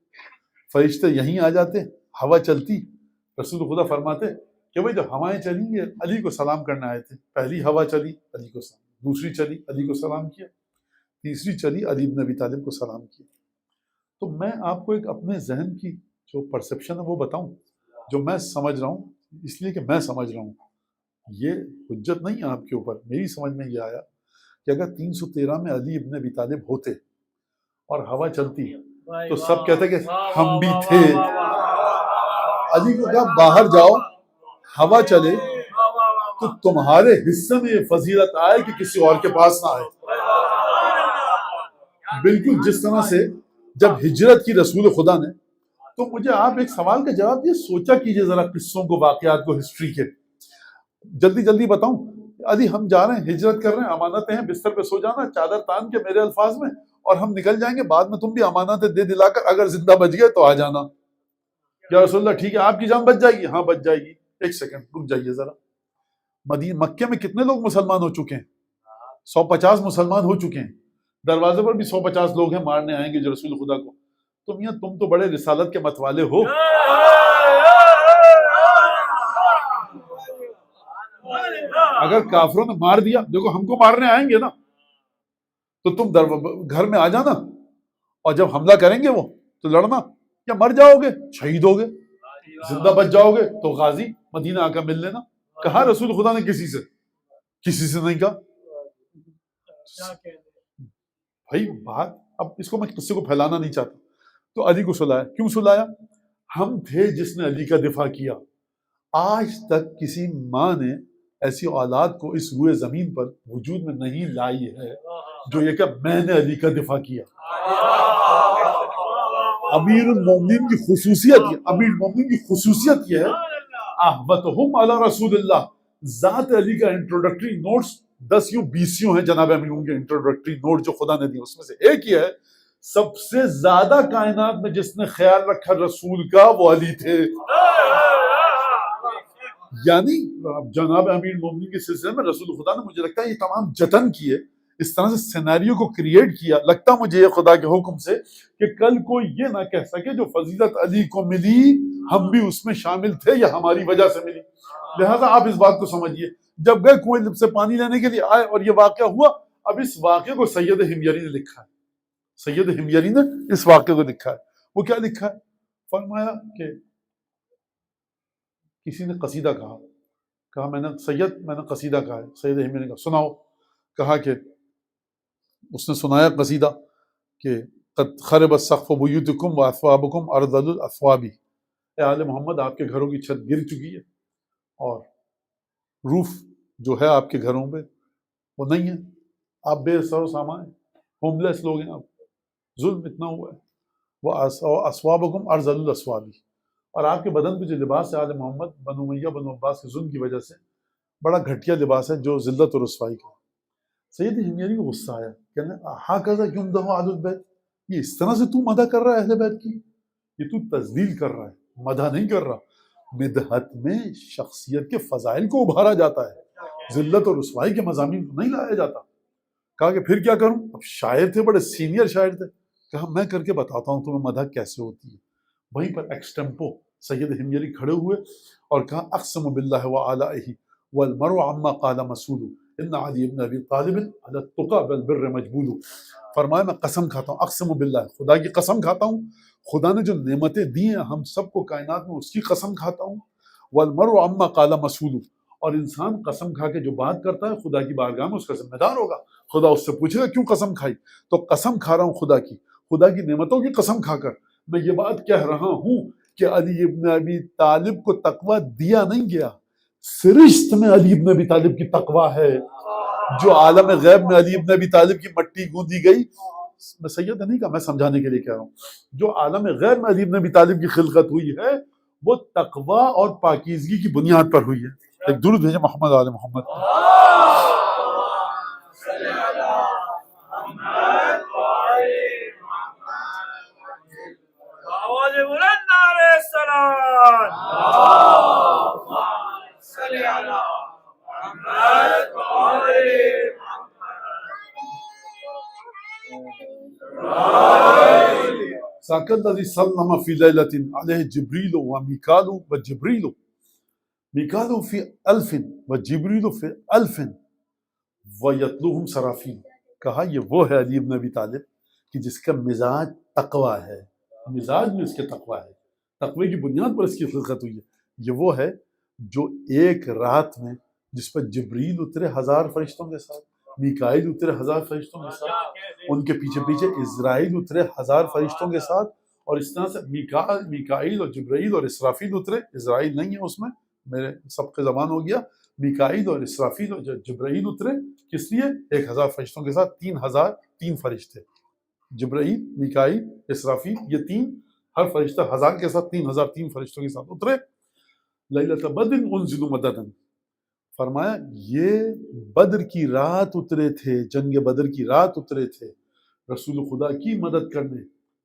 فرشتے یہیں آ جاتے، ہوا چلتی، رسول خدا فرماتے کہ بھائی جب ہوائیں چلیں گے علی کو سلام کرنے آئے تھے، پہلی ہوا چلی علی کو سلام، دوسری چلی علی کو سلام کیا، تیسری چلی علی ابن ابی طالب کو سلام کیا۔ تو میں آپ کو ایک اپنے ذہن کی جو پرسیپشن ہے وہ بتاؤں، جو میں سمجھ رہا ہوں، اس لیے کہ میں سمجھ رہا ہوں، یہ حجت نہیں ہے آپ کے اوپر، میری سمجھ میں یہ آیا کہ اگر 313 میں علی ابن ابی طالب ہوتے اور ہوا چلتی تو سب کہتے کہ ہم بھی تھے۔ علی کو کہا باہر جاؤ، ہوا چلے تو تمہارے حصے میں یہ فضیلت آئے کہ کسی اور کے پاس نہ آئے۔ بالکل جس طرح سے جب ہجرت کی رسول خدا نے، تو مجھے آپ ایک سوال کا جواب دیے، سوچا کیجئے ذرا قصوں کو، واقعات کو، ہسٹری کے۔ جلدی جلدی بتاؤں، علی ہم جا رہے ہیں، ہجرت کر رہے ہیں، امانتیں ہیں، بستر پہ سو جانا، چادر تان کے میرے الفاظ میں، اور ہم نکل جائیں گے، بعد میں تم بھی امانتیں دے دلا کر اگر زندہ بچ گئے تو آ جانا۔ یا رسول اللہ ٹھیک ہے آپ کی جان بچ جائے گی؟ ہاں بچ جائے گی۔ ایک سیکنڈ رک جائیے ذرا، مکے میں کتنے لوگ مسلمان ہو چکے ہیں؟ 150 مسلمان ہو چکے ہیں، دروازے پر بھی 150 لوگ ہیں مارنے آئیں گے جو رسول خدا کو۔ تم تو بڑے رسالت کے متوالے ہو، اگر کافروں نے مار دیا، دیکھو ہم کو مارنے آئیں گے نا، تو تم گھر میں آ جانا، اور جب حملہ کریں گے وہ تو لڑنا، یا مر جاؤ گے شہید ہو گے، زندہ بچ جاؤ گے تو غازی، مدینہ آ کر مل لینا۔ کہا رسول خدا نے کسی سے نہیں کہا۔ بھائی بات، اب اس کو میں کسی کو پھیلانا نہیں چاہتا، تو علی کو سلایا۔ کیوں سلایا؟ ہم تھے جس نے علی کا دفاع کیا۔ آج تک کسی ماں نے ایسی اولاد کو اس روئے زمین پر وجود میں نہیں لائی ہے جو یہ کہ میں نے علی کا دفاع کیا۔ امیر المومنین کی خصوصیت یہ ہے، احبتہم علی رسول اللہ، ذات علی کا انٹروڈکٹری نوٹس 10 یوں 20 یوں ہیں جناب امیر کے انٹروڈکٹری نوٹ جو خدا نے دی، اس میں سے ایک یہ ہے سب سے زیادہ کائنات میں جس نے خیال رکھا رسول کا وہ علی تھے۔ یعنی جناب امیر المومنین کے سلسلے میں رسول خدا نے مجھے لگتا ہے یہ تمام جتن کیے، اس طرح سے سینیریو کو کریٹ کیا، لگتا مجھے یہ خدا کے حکم سے کہ کل کوئی یہ نہ کہہ سکے جو فضیلت علی کو ملی ہم بھی اس میں شامل تھے یا ہماری وجہ سے ملی۔ لہٰذا آپ اس بات کو سمجھیے، جب گئے کنویں سے پانی لینے کے لیے آئے اور یہ واقعہ ہوا، اب اس واقعے کو سید ہمیری نے لکھا ہے، سید ہمیری نے اس واقعے کو لکھا ہے۔ وہ کیا لکھا ہے؟ فرمایا کہ کسی نے قصیدہ کہا میں نے قصیدہ کہا ہے، سید ہمیری نے کہا سناؤ، کہا کہ اس نے سنایا قصیدہ کہ قد خرب السقف بیوتکم واثوابکم ارذل الاثواب، اے آل محمد آپ کے گھروں کی چھت گر چکی ہے اور روف جو ہے آپ کے گھروں پہ وہ نہیں ہے، آپ بے سر و سامان ہیں، ہوم لیس لوگ ہیں، آپ ظلم اتنا ہوا ہے، وہ اسوابکم ارذل الاثواب، اور آپ کے بدن پہ جو لباس ہے آل محمد بنو امیہ بنو عباس کے ظلم کی وجہ سے بڑا گھٹیا لباس ہے جو ذلت اور رسوائی کا۔ سید ہمیری کو غصہ آیا، کہنے ہاکذا یمدح اہل البیت، یہ اس طرح سے تو مدح کر رہا ہے اہل بیت کی، یہ تو تذلیل کر رہا ہے، مدح نہیں کر رہا۔ مدحت میں شخصیت کے فضائل کو ابھارا جاتا ہے، ذلت اور رسوائی کے مضامین کو نہیں لایا جاتا۔ کہا کہ پھر کیا کروں؟ اب شاعر تھے، بڑے سینئر شاعر تھے، کہا میں کر کے بتاتا ہوں تمہیں مدح کیسے ہوتی ہے۔ وہیں پر ایکسٹمپو سید ہمیری کھڑے ہوئے اور کہا اقسم باللہ وعلائہ والمرء عما قال مسول ان علی ابن ابی طالب علی التقى بالبر مجبول۔ فرمایا میں قسم کھاتا ہوں، اقسم باللہ، خدا کی قسم کھاتا ہوں، خدا نے جو نعمتیں دی ہیں ہم سب کو کائنات میں اس کی قسم کھاتا ہوں، والمرء عما قال مسول، اور انسان قسم کھا کے جو بات کرتا ہے خدا کی بارگاہ میں اس کا ذمہ دار ہوگا، خدا اس سے پوچھے گا کیوں قسم کھائی؟ تو قسم کھا رہا ہوں خدا کی نعمتوں کی قسم کھا کر میں یہ بات کہہ رہا ہوں کہ علی ابن ابی طالب کو تقویٰ دیا نہیں گیا، سرشت میں علی ابن ابی طالب کی تقویٰ ہے، جو عالم غیب میں علی ابن ابی طالب کی مٹی گوندی گئی، میں سید نہیں کہا، میں سمجھانے کے لیے کہہ رہا ہوں، جو عالم غیب میں علی ابن ابی طالب کی خلقت ہوئی ہے وہ تقویٰ اور پاکیزگی کی بنیاد پر ہوئی ہے۔ ایک درود بھیجیں محمد آل محمد۔ ذاک الذی سلم فی لیلۃ علیہ جبریل و میکال و جبریل میکال فی الف و جبریل فی الف و یتلوہم سرافیل. کہا یہ وہ ہے علی بن ابی طالب کہ جس کا مزاج تقوی ہے، مزاج میں اس کے تقوی ہے، تقوی کی بنیاد پر اس کی خلقت ہوئی ہے. یہ وہ ہے جو ایک رات میں جس پر جبریل اترے 1000 فرشتوں کے ساتھ، میکائیل اترے 1000 فرشتوں کے ساتھ، ان کے پیچھے پیچھے اسرائیل اترے 1000 فرشتوں کے ساتھ، اور اس طرح سے میکائیل اور جبرائیل اور اسرافیل اترے. اسرائیل نہیں ہے اس میں، میرے سبق زبان ہو گیا. میکائیل اور اسرافیل اور جبرائیل اترے کس لیے؟ 1000 فرشتوں کے ساتھ 3003 فرشتے، جبرائیل، میکائیل، اسرافیل، یہ تین، ہر فرشتہ 1000 کے ساتھ 3003 فرشتوں کے ساتھ اترے. لیلۃ بدر انزل مددا، فرمایا یہ بدر کی رات اترے تھے، جنگ بدر کی رات اترے تھے، رسول خدا کی مدد کرنے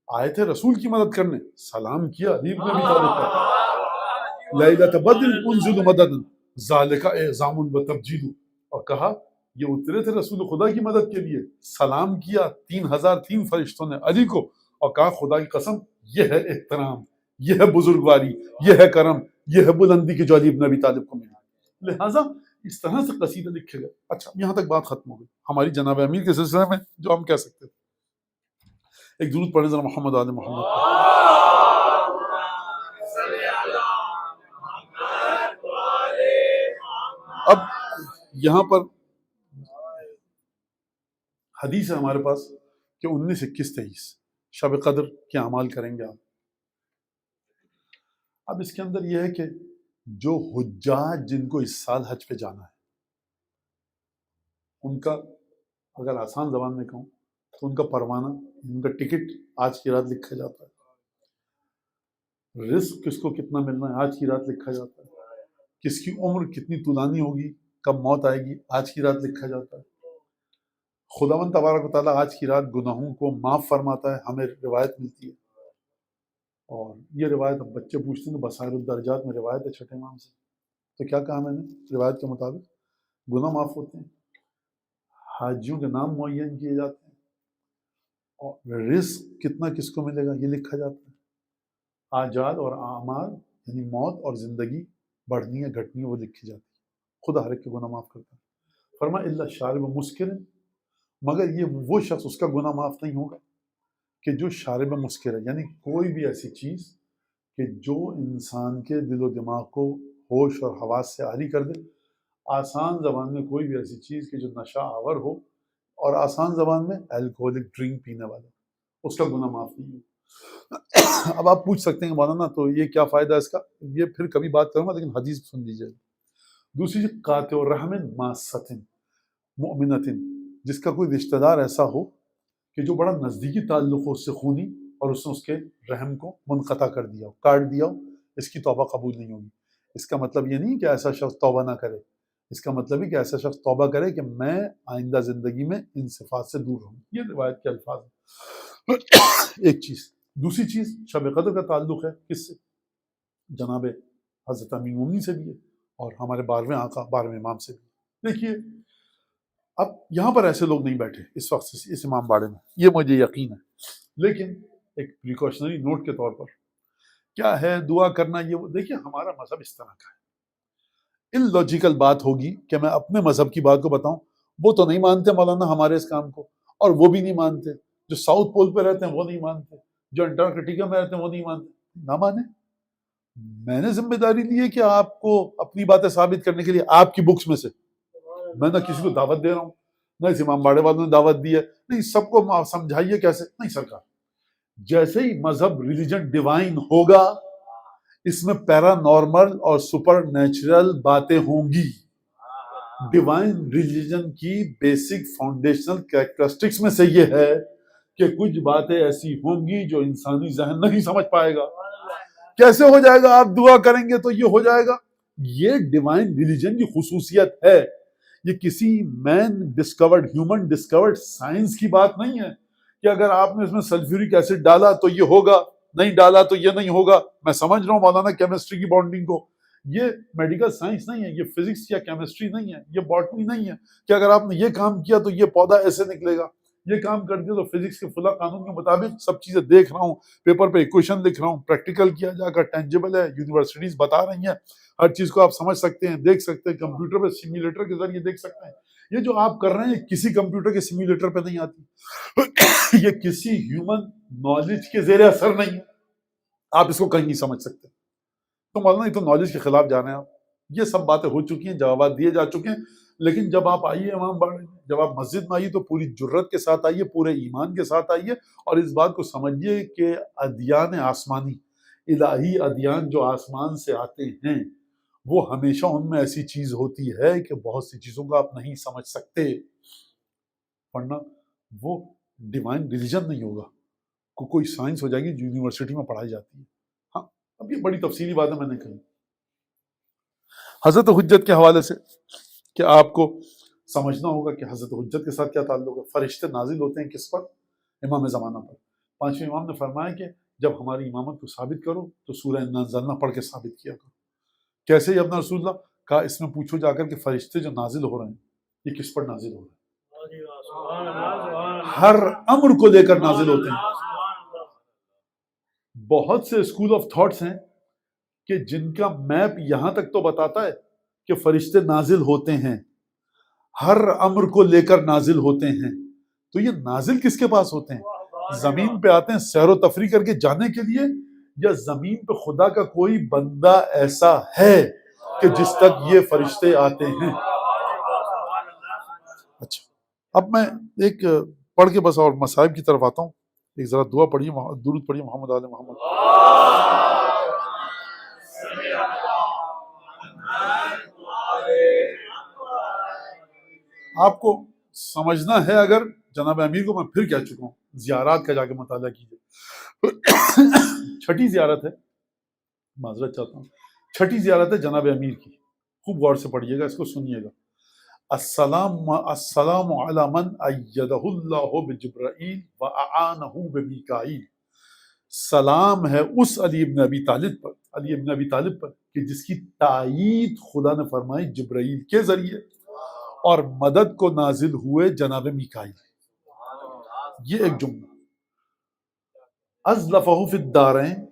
آئے تھے، رسول کی مدد کرنے. سلام کیا علی بن ابی طالب کا، لیلۃ بدر انزل مددا ذالک اعظام و تبجیل، اور کہا یہ اترے تھے رسول خدا کی مدد کے لیے. سلام کیا 3003 فرشتوں نے علی کو، اور کہا خدا کی قسم یہ ہے احترام، یہ ہے بزرگواری، یہ ہے کرم، یہ ہے بلندی کہ جو علی بن ابی طالب کو ملا. لہٰذا اس طرح سے قصیدہ لکھے گئے. اچھا یہاں تک بات ختم ہو گئی ہماری جناب امیر کے سلسلے میں جو ہم کہہ سکتے تھے. ایک درود پڑھیں ذرا محمد آل محمد. اب یہاں پر حدیث ہے ہمارے پاس کہ 19، 21، 23 شب قدر کے اعمال کریں گے آپ. اب اس کے اندر یہ ہے کہ جو حجاج جن کو اس سال حج پہ جانا ہے، ان کا اگر آسان زبان میں کہوں تو ان کا پروانہ، ان کا ٹکٹ آج کی رات لکھا جاتا ہے. رزق کس کو کتنا ملنا ہے آج کی رات لکھا جاتا ہے. کس کی عمر کتنی طولانی ہوگی، کب موت آئے گی آج کی رات لکھا جاتا ہے. خداوند تبارک و تعالیٰ آج کی رات گناہوں کو معاف فرماتا ہے، ہمیں روایت ملتی ہے. اور یہ روایت اب بچے پوچھتے ہیں تو بصائر الدرجات میں روایت ہے چھٹے امام سے. تو کیا کہا میں نے؟ روایت کے مطابق گناہ معاف ہوتے ہیں، حاجیوں کے نام معین کیے جاتے ہیں، اور رزق کتنا کس کو ملے گا یہ لکھا جاتا ہے. آجال اور اعمال یعنی موت اور زندگی بڑھنی ہے گھٹنی ہے وہ لکھی جاتی ہے. خدا ہر ایک کے گناہ معاف کرتا ہے. فرمایا الا شارب مسکر، مگر یہ وہ شخص اس کا گناہ معاف نہیں ہوگا کہ جو شارب مسکر ہے، یعنی کوئی بھی ایسی چیز کہ جو انسان کے دل و دماغ کو ہوش اور حواس سے عاری کر دے. آسان زبان میں کوئی بھی ایسی چیز کہ جو نشہ آور ہو، اور آسان زبان میں الکوہولک ڈرنک پینے والا، اس کا گناہ معاف نہیں ہوگا. اب آپ پوچھ سکتے ہیں مولانا تو یہ کیا فائدہ ہے اس کا؟ یہ پھر کبھی بات کروں گا، لیکن حدیث سن لیجیے. دوسری چیز قاطع الرحم ماست مؤمنۃ، جس کا کوئی رشتہ دار ایسا ہو کہ جو بڑا نزدیکی تعلق ہو اس سے خونی، اور اس نے اس کے رحم کو منقطع کر دیا ہو، کاٹ دیا ہو، اس کی توبہ قبول نہیں ہوگی. اس کا مطلب یہ نہیں کہ ایسا شخص توبہ نہ کرے، اس کا مطلب ہے کہ ایسا شخص توبہ کرے کہ میں آئندہ زندگی میں ان صفات سے دور رہوں. یہ روایت کے الفاظ ہیں. ایک چیز. دوسری چیز شب قدر کا تعلق ہے کس سے؟ جناب حضرت امیر المومنین سے بھی ہے، اور ہمارے 12ویں آقا 12ویں امام سے بھی. دیکھیے اب یہاں پر ایسے لوگ نہیں بیٹھے اس وقت اس امام باڑے میں، یہ مجھے یقین ہے، لیکن ایک پریکاشنری نوٹ کے طور پر کیا ہے دعا کرنا. یہ دیکھیے ہمارا مذہب اس طرح کا ہے. ان لاجیکل بات ہوگی کہ میں اپنے مذہب کی بات کو بتاؤں، وہ تو نہیں مانتے مولانا ہمارے اس کام کو، اور وہ بھی نہیں مانتے. جو ساؤتھ پول پہ رہتے ہیں وہ نہیں مانتے، جو انٹارکٹیکا میں رہتے ہیں وہ نہیں مانتے. نہ مانے، میں نے ذمہ داری لی ہے کہ آپ کو اپنی باتیں ثابت کرنے کے لیے آپ کی بکس میں سے، میں نہ کسی کو دعوت دے رہا ہوں، نہ اس امام باڑے والوں نے دعوت دی ہے. نہیں، سب کو سمجھائیے کیسے. نہیں سرکار، جیسے ہی مذہب ریلیجن ڈیوائن ہوگا اس میں پیرا نارمل اور سپر نیچرل باتیں ہوں گی. ڈیوائن ریلیجن کی بیسک فاؤنڈیشنل کیریکٹرسٹکس میں سے یہ ہے کہ کچھ باتیں ایسی ہوں گی جو انسانی ذہن نہیں سمجھ پائے گا. کیسے ہو جائے گا؟ آپ دعا کریں گے تو یہ ہو جائے گا. یہ ڈیوائن ریلیجن کی خصوصیت ہے. یہ کسی مین ڈسکورڈ، ہیومن ڈسکورڈ سائنس کی بات نہیں ہے کہ اگر آپ نے اس میں سلفیورک ایسڈ ڈالا تو یہ ہوگا، نہیں ڈالا تو یہ نہیں ہوگا. میں سمجھ رہا ہوں مولانا کیمسٹری کی بانڈنگ کو، یہ میڈیکل سائنس نہیں ہے، یہ فزکس یا کیمسٹری نہیں ہے، یہ باٹنی نہیں ہے کہ اگر آپ نے یہ کام کیا تو یہ پودا ایسے نکلے گا. یہ کام کر دیا تو فزکس کے فلاں قانون کے مطابق سب چیزیں دیکھ رہا ہوں، پیپر پہ ایکویشن لکھ رہا ہوں، پریکٹیکل کیا جا کر ٹینجیبل ہے، یونیورسٹیز بتا رہی ہیں، ہر چیز کو آپ سمجھ سکتے ہیں، دیکھ سکتے ہیں، کمپیوٹر پہ سیمولیٹر کے ذریعے دیکھ سکتے ہیں. یہ جو آپ کر رہے ہیں کسی کمپیوٹر کے سیمولیٹر پہ نہیں آتی، یہ کسی ہیومن نالج کے زیر اثر نہیں ہے، آپ اس کو کہیں نہیں سمجھ سکتے. تو مولانا یہ تو نالج کے خلاف جا رہے ہیں آپ. یہ سب باتیں ہو چکی ہیں، جوابات دیے جا چکے ہیں. لیکن جب آپ آئیے امام باڑے میں، جب آپ مسجد میں آئیے تو پوری جرت کے ساتھ آئیے، پورے ایمان کے ساتھ آئیے، اور اس بات کو سمجھیے کہ ادیان آسمانی، الہی ادیان جو آسمان سے آتے ہیں، وہ ہمیشہ ان میں ایسی چیز ہوتی ہے کہ بہت سی چیزوں کو آپ نہیں سمجھ سکتے، ورنہ وہ ڈیوائن ریلیجن نہیں ہوگا. کوئی سائنس ہو جائے گی جو یونیورسٹی میں پڑھائی جاتی ہے. ہاں اب یہ بڑی تفصیلی بات ہے، میں نے کہی. حضرت حجت کے حوالے سے کہ آپ کو سمجھنا ہوگا کہ حضرت حجت کے ساتھ کیا تعلق ہے. فرشتے نازل ہوتے ہیں کس پر؟ امام زمانہ پر. پانچویں امام نے فرمایا کہ جب ہماری امامت کو ثابت کرو تو سورہ انا انزلنا پڑھ کے ثابت کیا کرو. کیسے ابن رسول اللہ؟ کہا اس میں پوچھو جا کر کہ فرشتے جو نازل ہو رہے ہیں یہ کس پر نازل ہو رہے ہیں؟ ہر امر کو لے کر نازل ہوتے ہیں. بہت سے اسکول آف تھاٹس ہیں کہ جن کا میپ یہاں تک تو بتاتا ہے کہ فرشتے نازل ہوتے ہیں، ہر امر کو لے کر نازل ہوتے ہیں. تو یہ نازل کس کے پاس ہوتے ہیں؟ زمین پہ آتے ہیں سیر و تفریح کر کے جانے کے لیے، یا زمین پہ خدا کا کوئی بندہ ایسا ہے کہ جس تک یہ فرشتے آتے ہیں؟ اچھا اب میں ایک پڑھ کے بس اور مصائب کی طرف آتا ہوں. ایک ذرا دعا پڑھیے، درود پڑھیے محمد آل محمد. آپ کو سمجھنا ہے اگر جناب امیر کو میں پھر کہہ چکا ہوں، زیارات کا جا کے مطالعہ کیجیے. چھٹی زیارت ہے، معذرت چاہتا ہوں، چھٹی زیارت ہے جناب امیر کی. خوب غور سے پڑھیے گا، اس کو سنیے گا. السلام علی من ایدہ اللہ بجبرائیل واعانہ بمیکائیل. سلام ہے اس علی ابن ابی طالب پر، علی ابن ابی طالب پر کہ جس کی تائید خدا نے فرمائی جبرائیل کے ذریعے، اور مدد کو نازل ہوئے جناب میکائیل. یہ ایک جملہ. ازلفہ فی الدارین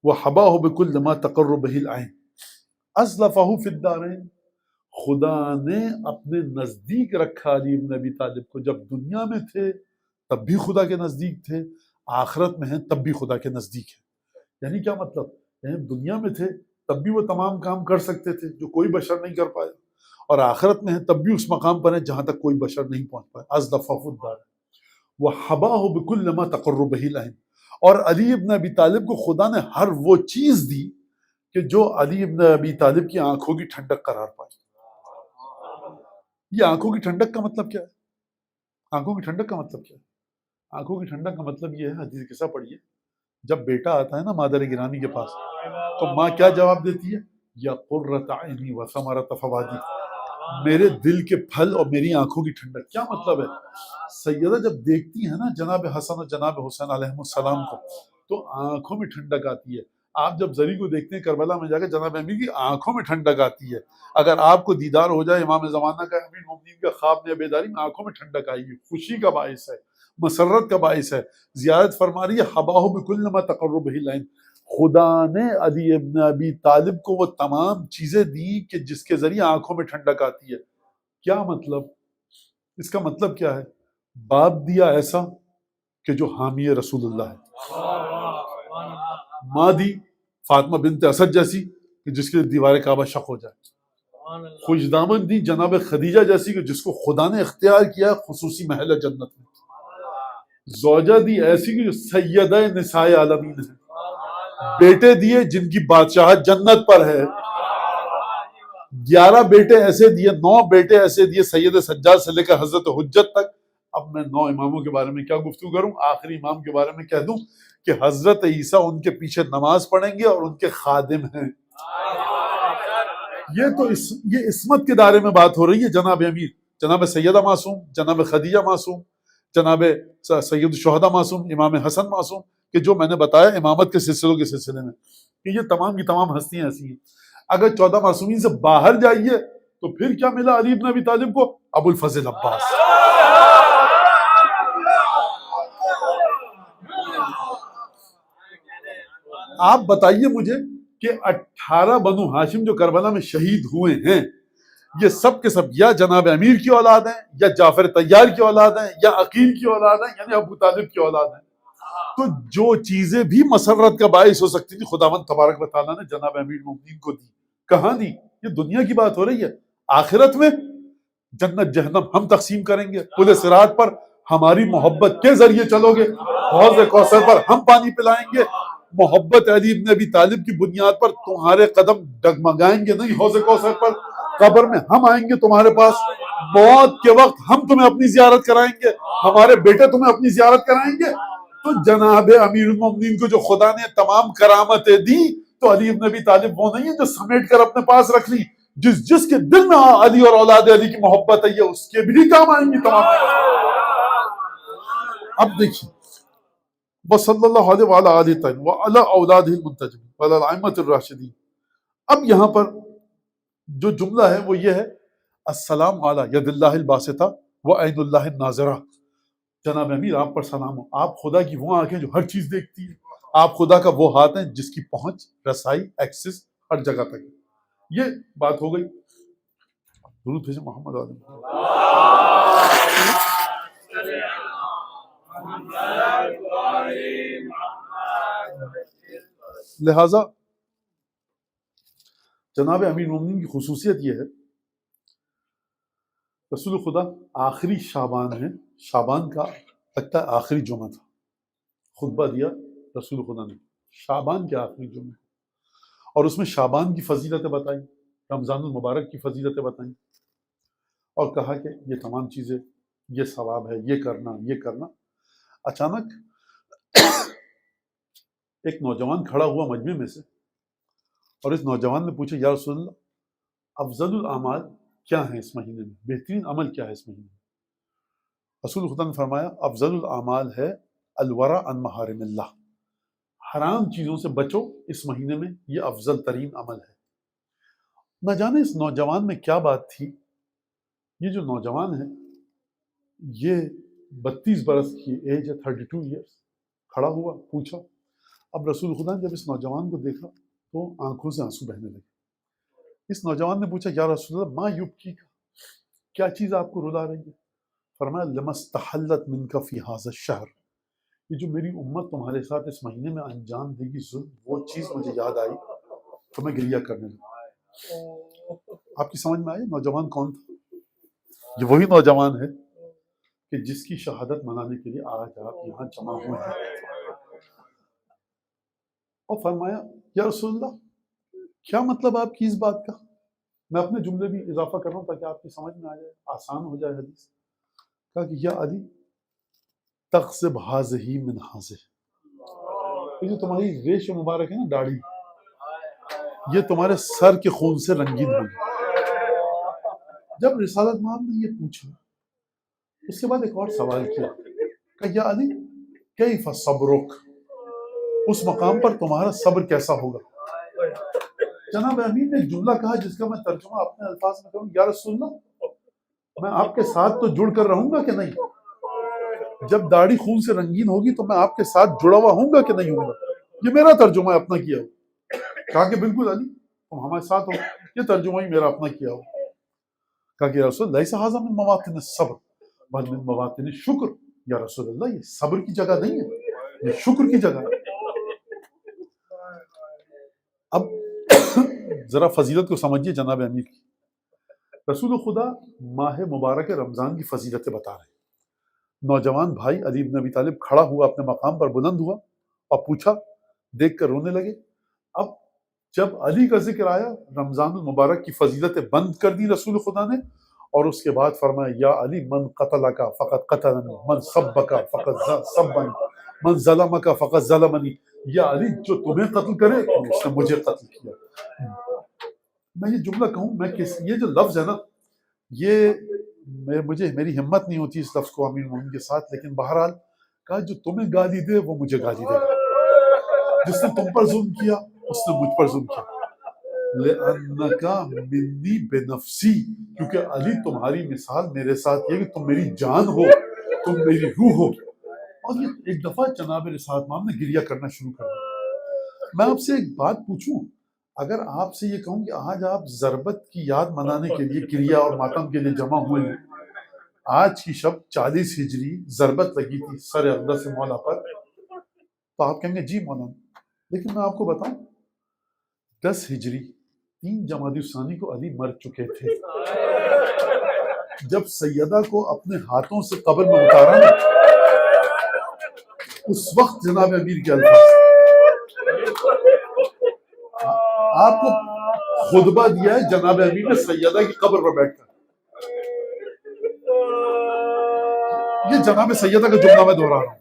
وحباہ بکل ما تقر بہ العین. ازلفہ فی الدارین، خدا نے اپنے نزدیک رکھا علی ابن ابی طالب کو. جب دنیا میں تھے تب بھی خدا کے نزدیک تھے، آخرت میں ہیں تب بھی خدا کے نزدیک ہے. یعنی کیا مطلب؟ یعنی دنیا میں تھے تب بھی وہ تمام کام کر سکتے تھے جو کوئی بشر نہیں کر پایا، اور آخرت میں ہیں تب بھی اس مقام پر ہیں جہاں تک کوئی بشر نہیں پہنچ پایا. ازلفہ فی الدارین وحباہ بکل ما تقر بہ العین. اور علی ابن ابی طالب کو خدا نے ہر وہ چیز دی کہ جو علی ابن ابی طالب کی آنکھوں کی ٹھنڈک قرار پائے. یہ آنکھوں کی ٹھنڈک کا مطلب کیا ہے؟ آنکھوں کی ٹھنڈک کا مطلب کیا ہے؟ آنکھوں کی ٹھنڈک کا مطلب یہ ہے، حدیث قصہ پڑھیے. جب بیٹا آتا ہے نا مادر گرامی کے پاس تو ماں کیا جواب دیتی ہے؟ یا قرۃ عینی و ثمرۃ فؤادی، میرے دل کے پھل اور میری آنکھوں کی ٹھنڈک. کیا مطلب ہے؟ سیدہ جب دیکھتی ہے نا جناب حسن اور جناب حسین علیہ السلام کو تو آنکھوں میں ٹھنڈک آتی ہے. آپ جب زری کو دیکھتے ہیں کربلا میں جا کے جناب امیر کی آنکھوں میں ٹھنڈک آتی ہے. اگر آپ کو دیدار ہو جائے امام زمانہ کا، امیر المومنین کا خواب میں بیداری میں، آنکھوں میں ٹھنڈک آئے گی. خوشی کا باعث ہے، مسرت کا باعث ہے. زیارت فرما رہی ہے حباہ بکل ما تقر بہ العین. خدا نے علی ابن ابی طالب کو وہ تمام چیزیں دی کہ جس کے ذریعے آنکھوں میں ٹھنڈک آتی ہے. کیا مطلب؟ اس کا مطلب کیا ہے؟ باپ دیا ایسا کہ جو حامی رسول اللہ ہے، ماں دی فاطمہ بنت اسد جیسی کہ جس کے دیوار کعبہ شق ہو جائے، خوش دامن دی جناب خدیجہ جیسی کہ جس کو خدا نے اختیار کیا خصوصی محل جنت میں، زوجہ دی ایسی کہ جو سیدہ نساء عالمین ہے، بیٹے دیے جن کی بادشاہت جنت پر ہے. 11 بیٹے ایسے دیے، 9 بیٹے ایسے دیے سید سجاد سے لے کر حضرت حجت تک. اب میں 9 اماموں کے بارے میں کیا گفتگو کروں؟ آخری امام کے بارے میں کہہ دوں کہ حضرت عیسیٰ ان کے پیچھے نماز پڑھیں گے اور ان کے خادم ہیں. یہ تو یہ عصمت کے دائرے میں بات ہو رہی ہے. جناب امیر، جناب سیدہ معصوم، جناب خدیجہ معصوم، جناب سید الشہداء معصوم، امام حسن معصوم، کہ جو میں نے بتایا امامت کے سلسلوں کے سلسلے میں کہ یہ تمام کی تمام ہستیاں ایسی ہیں. اگر 14 معصومین سے باہر جائیے تو پھر کیا ملا علی ابن ابی طالب کو؟ ابو الفضل عباس. آپ بتائیے مجھے کہ 18 بنو ہاشم جو کربلا میں شہید ہوئے ہیں یہ سب کے سب یا جناب امیر کی اولاد ہیں یا جعفر طیار کی اولاد ہیں یا عقیل کی اولاد ہیں یعنی ابو طالب کی اولاد ہیں. تو جو چیزیں بھی مسرت کا باعث ہو سکتی تھی خداوند تبارک و تعالیٰ نے جناب امیر المومنین کو دی. کہاں دی؟ یہ دنیا کی بات ہو رہی ہے. آخرت میں جنت جہنم ہم تقسیم کریں گے. پل صراط پر ہماری محبت کے ذریعے چلو گے. حوض کوثر پر ہم پانی پلائیں گے. محبت علی بن ابی طالب کی بنیاد پر تمہارے قدم ڈگمگائیں گے نہیں حوض کوثر پر. قبر میں ہم آئیں گے تمہارے پاس. موت کے وقت ہم تمہیں اپنی زیارت کرائیں گے. ہمارے بیٹے تمہیں اپنی زیارت کرائیں گے. تو جناب امیر المومنین کو جو خدا نے تمام کرامتیں دی تو علی بن ابی طالب وہ نہیں ہے جو سمیٹ کر اپنے پاس رکھ لی. جس کے دل میں علی اور اولاد علی کی محبت ہے یہ اس کے بھی کام آئیں گی تمام. اب دیکھیے وصلی اللہ علیہ وعلی آلہ وعلی اولادہ المنتجبین وعلی الائمۃ الراشدین. اب یہاں پر جو جملہ ہے وہ یہ ہے السلام علی ید اللہ الباسطہ وعین اللہ الناظرہ. جناب امیر آپ پر سلام ہو. آپ خدا کی وہ آنکھیں جو ہر چیز دیکھتی ہے. آپ خدا کا وہ ہاتھ ہیں جس کی پہنچ رسائی ایکسس ہر جگہ تک ہے. یہ بات ہو گئی. درود بھیجیں محمد عالم. لہذا جناب امیر المومنین کی خصوصیت یہ ہے رسول خدا آخری شعبان ہے. شعبان کا لگتا ہے آخری جمعہ تھا خطبہ دیا رسول خدا نے شعبان کے آخری جمعے اور اس میں شعبان کی فضیلتیں بتائیں رمضان المبارک کی فضیلتیں بتائیں اور کہا کہ یہ تمام چیزیں یہ ثواب ہے یہ کرنا. اچانک ایک نوجوان کھڑا ہوا مجمع میں سے اور اس نوجوان نے پوچھا یا رسول اللہ افضل الاعمال کیا ہیں اس مہینے میں, بہترین عمل کیا ہے اس مہینے میں؟ رسول خدا نے فرمایا افضل الاعمال ہے الورع عن محارم اللہ, حرام چیزوں سے بچو اس مہینے میں, یہ افضل ترین عمل ہے. نہ جانے اس نوجوان میں کیا بات تھی. یہ جو نوجوان ہے یہ 32 برس کی ایج ہے 32 ایئرس. کھڑا ہوا پوچھا. اب رسول خدا نے جب اس نوجوان کو دیکھا تو آنکھوں سے آنسو بہنے لگے. اس نوجوان نے پوچھا یا رسول اللہ ما یبکی کا, کیا چیز آپ کو رلا رہی ہے؟ فرمایا لما استحلت منک فی ھذا الشہر, یہ جو میری امت تمہارے ساتھ اس مہینے میں انجام دے گی ظلم, وہ چیز مجھے یاد آئی تو میں گریہ کرنے لگا. آپ کی سمجھ میں آئی نوجوان کون تھا؟ یہ وہی نوجوان ہے کہ جس کی شہادت منانے کے لیے آج آپ یہاں جمع ہوئے ہیں. اور فرمایا یا رسول اللہ کیا مطلب آپ کی اس بات کا؟ میں اپنے جملے بھی اضافہ کر رہا ہوں تاکہ آپ کی سمجھ میں آ جائے, آسان ہو جائے حدیث. کہا کہ یا علی تغصب ھذہ من ھذہ, یہ جو تمہاری ریش مبارک ہے نا داڑھی, یہ تمہارے سر کے خون سے رنگین ہوئی. جب رسالت مآب نے یہ پوچھا اس کے بعد ایک اور سوال کیا کہ یا علی کیف صبرک, اس مقام پر تمہارا صبر کیسا ہوگا؟ جناب امین نے جملہ کہا جس کا میں ترجمہ اپنے الفاظ میں کروں یا رسول اللہ میں آپ کے ساتھ تو جڑ کر رہوں گا کہ نہیں؟ جب داڑھی خون سے رنگین ہوگی تو میں آپ کے ساتھ جڑا ہوا ہوں گا کہ نہیں ہوں گا؟ یہ میرا ترجمہ ہے اپنا کیا ہو. کہا کہ بالکل علی تم ہمارے ساتھ ہو, یہ ترجمہ ہی میرا اپنا کیا ہو. کہا کہ یا رسول اللہ لیس ھذا من مواطن الصبر بل من مواطن الشکر, یا رسول اللہ یہ صبر کی جگہ نہیں ہے یہ شکر کی جگہ ہے. اب ذرا فضیلت کو سمجھیے جناب امیر کی. رسول خدا ماہ مبارک رمضان کی فضیلتیں بتا رہے ہیں. نوجوان بھائی علی بن ابی طالب کھڑا ہوا اپنے مقام پر بلند ہوا اور پوچھا, دیکھ کر رونے لگے. اب جب علی کا ذکر آیا رمضان المبارک کی فضیلتیں بند کر دی رسول خدا نے اور اس کے بعد فرمایا یا علی من قتلک فقط قتلنی من سبک فقط سبنی من ظلمک فقط ظلمنی, یا علی جو تمہیں قتل کرے اس نے مجھے قتل کیا. میں یہ جملہ کہوں یہ جو لفظ ہے نا یہ میری ہمت نہیں ہوتی اس لفظ کو امیر المومنین کے ساتھ, لیکن بہرحال کہا جو تمہیں گالی دے وہ مجھے گالی دے گا, جس نے تم پر ظلم کیا اس نے مجھ پر ظلم کیا. لِأَنَّكَ مِنِّي بِنَفْسِي, کیونکہ علی تمہاری مثال میرے ساتھ یہ کہ تم میری جان ہو, تم میری روح ہو. اور یہ ایک دفعہ جناب رسالت مآب نے گریہ کرنا شروع کر دیا. میں آپ سے ایک بات پوچھوں، اگر آپ سے یہ کہوں کہ آج آپ ضربت کی یاد منانے کے لیے کریا اور ماتم کے لیے جمع ہوئے ہیں، آج کی شب 40 ہجری ضربت لگی تھی سر اقدس سے مولا پر، تو آپ کہیں گے جی مولانا، لیکن میں آپ کو بتاؤں 10 ہجری 3 جمادی الثانی کو علی مر چکے تھے۔ جب سیدہ کو اپنے ہاتھوں سے قبر میں اتارا نا، اس وقت جناب امیر کے الفاظ آپ کو خطبہ دیا ہے جناب امیر نے سیدہ کی قبر پر بیٹھ کر۔ یہ جناب سیدہ کا جملہ میں دہرا رہا ہوں،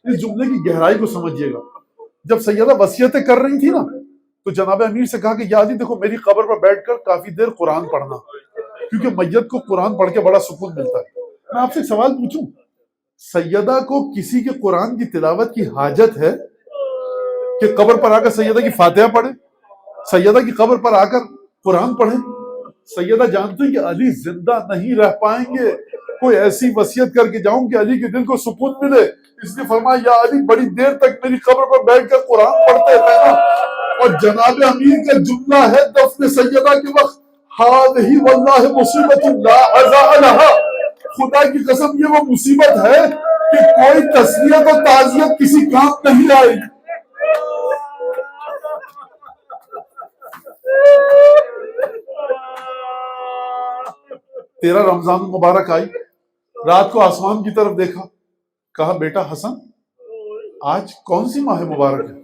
اس جملے کی گہرائی کو سمجھیے گا۔ جب سیدہ وصیتیں کر رہی تھی نا، تو جناب امیر سے کہا کہ یا علی دیکھو میری قبر پر بیٹھ کر کافی دیر قرآن پڑھنا، کیونکہ میت کو قرآن پڑھ کے بڑا سکون ملتا ہے۔ میں آپ سے ایک سوال پوچھوں، سیدہ کو کسی کے قرآن کی تلاوت کی حاجت ہے کہ قبر پر آ کر سیدہ کی فاتحہ پڑھے، سیدہ کی قبر پر آ کر قرآن پڑھے؟ سیدہ جانتی ہیں کہ علی زندہ نہیں رہ پائیں گے، کوئی ایسی وصیت کر کے جاؤں کہ علی کے دل کو سکون ملے، اس لیے فرمایا یا علی بڑی دیر تک میری قبر پر بیٹھ کر قرآن پڑھتے رہنا۔ اور جناب امیر کا جملہ ہے دفن سیدہ کے وقت، ہذہ واللہ مصیبت لا عزاء لها، خدا کی قسم یہ وہ مصیبت ہے کہ کوئی تسلیت و تعزیت کسی کام نہیں آئے گی۔ 13 رمضان مبارک آئی، رات کو آسمان کی طرف دیکھا، کہا بیٹا حسن آج کون سی ماہ مبارک ہے؟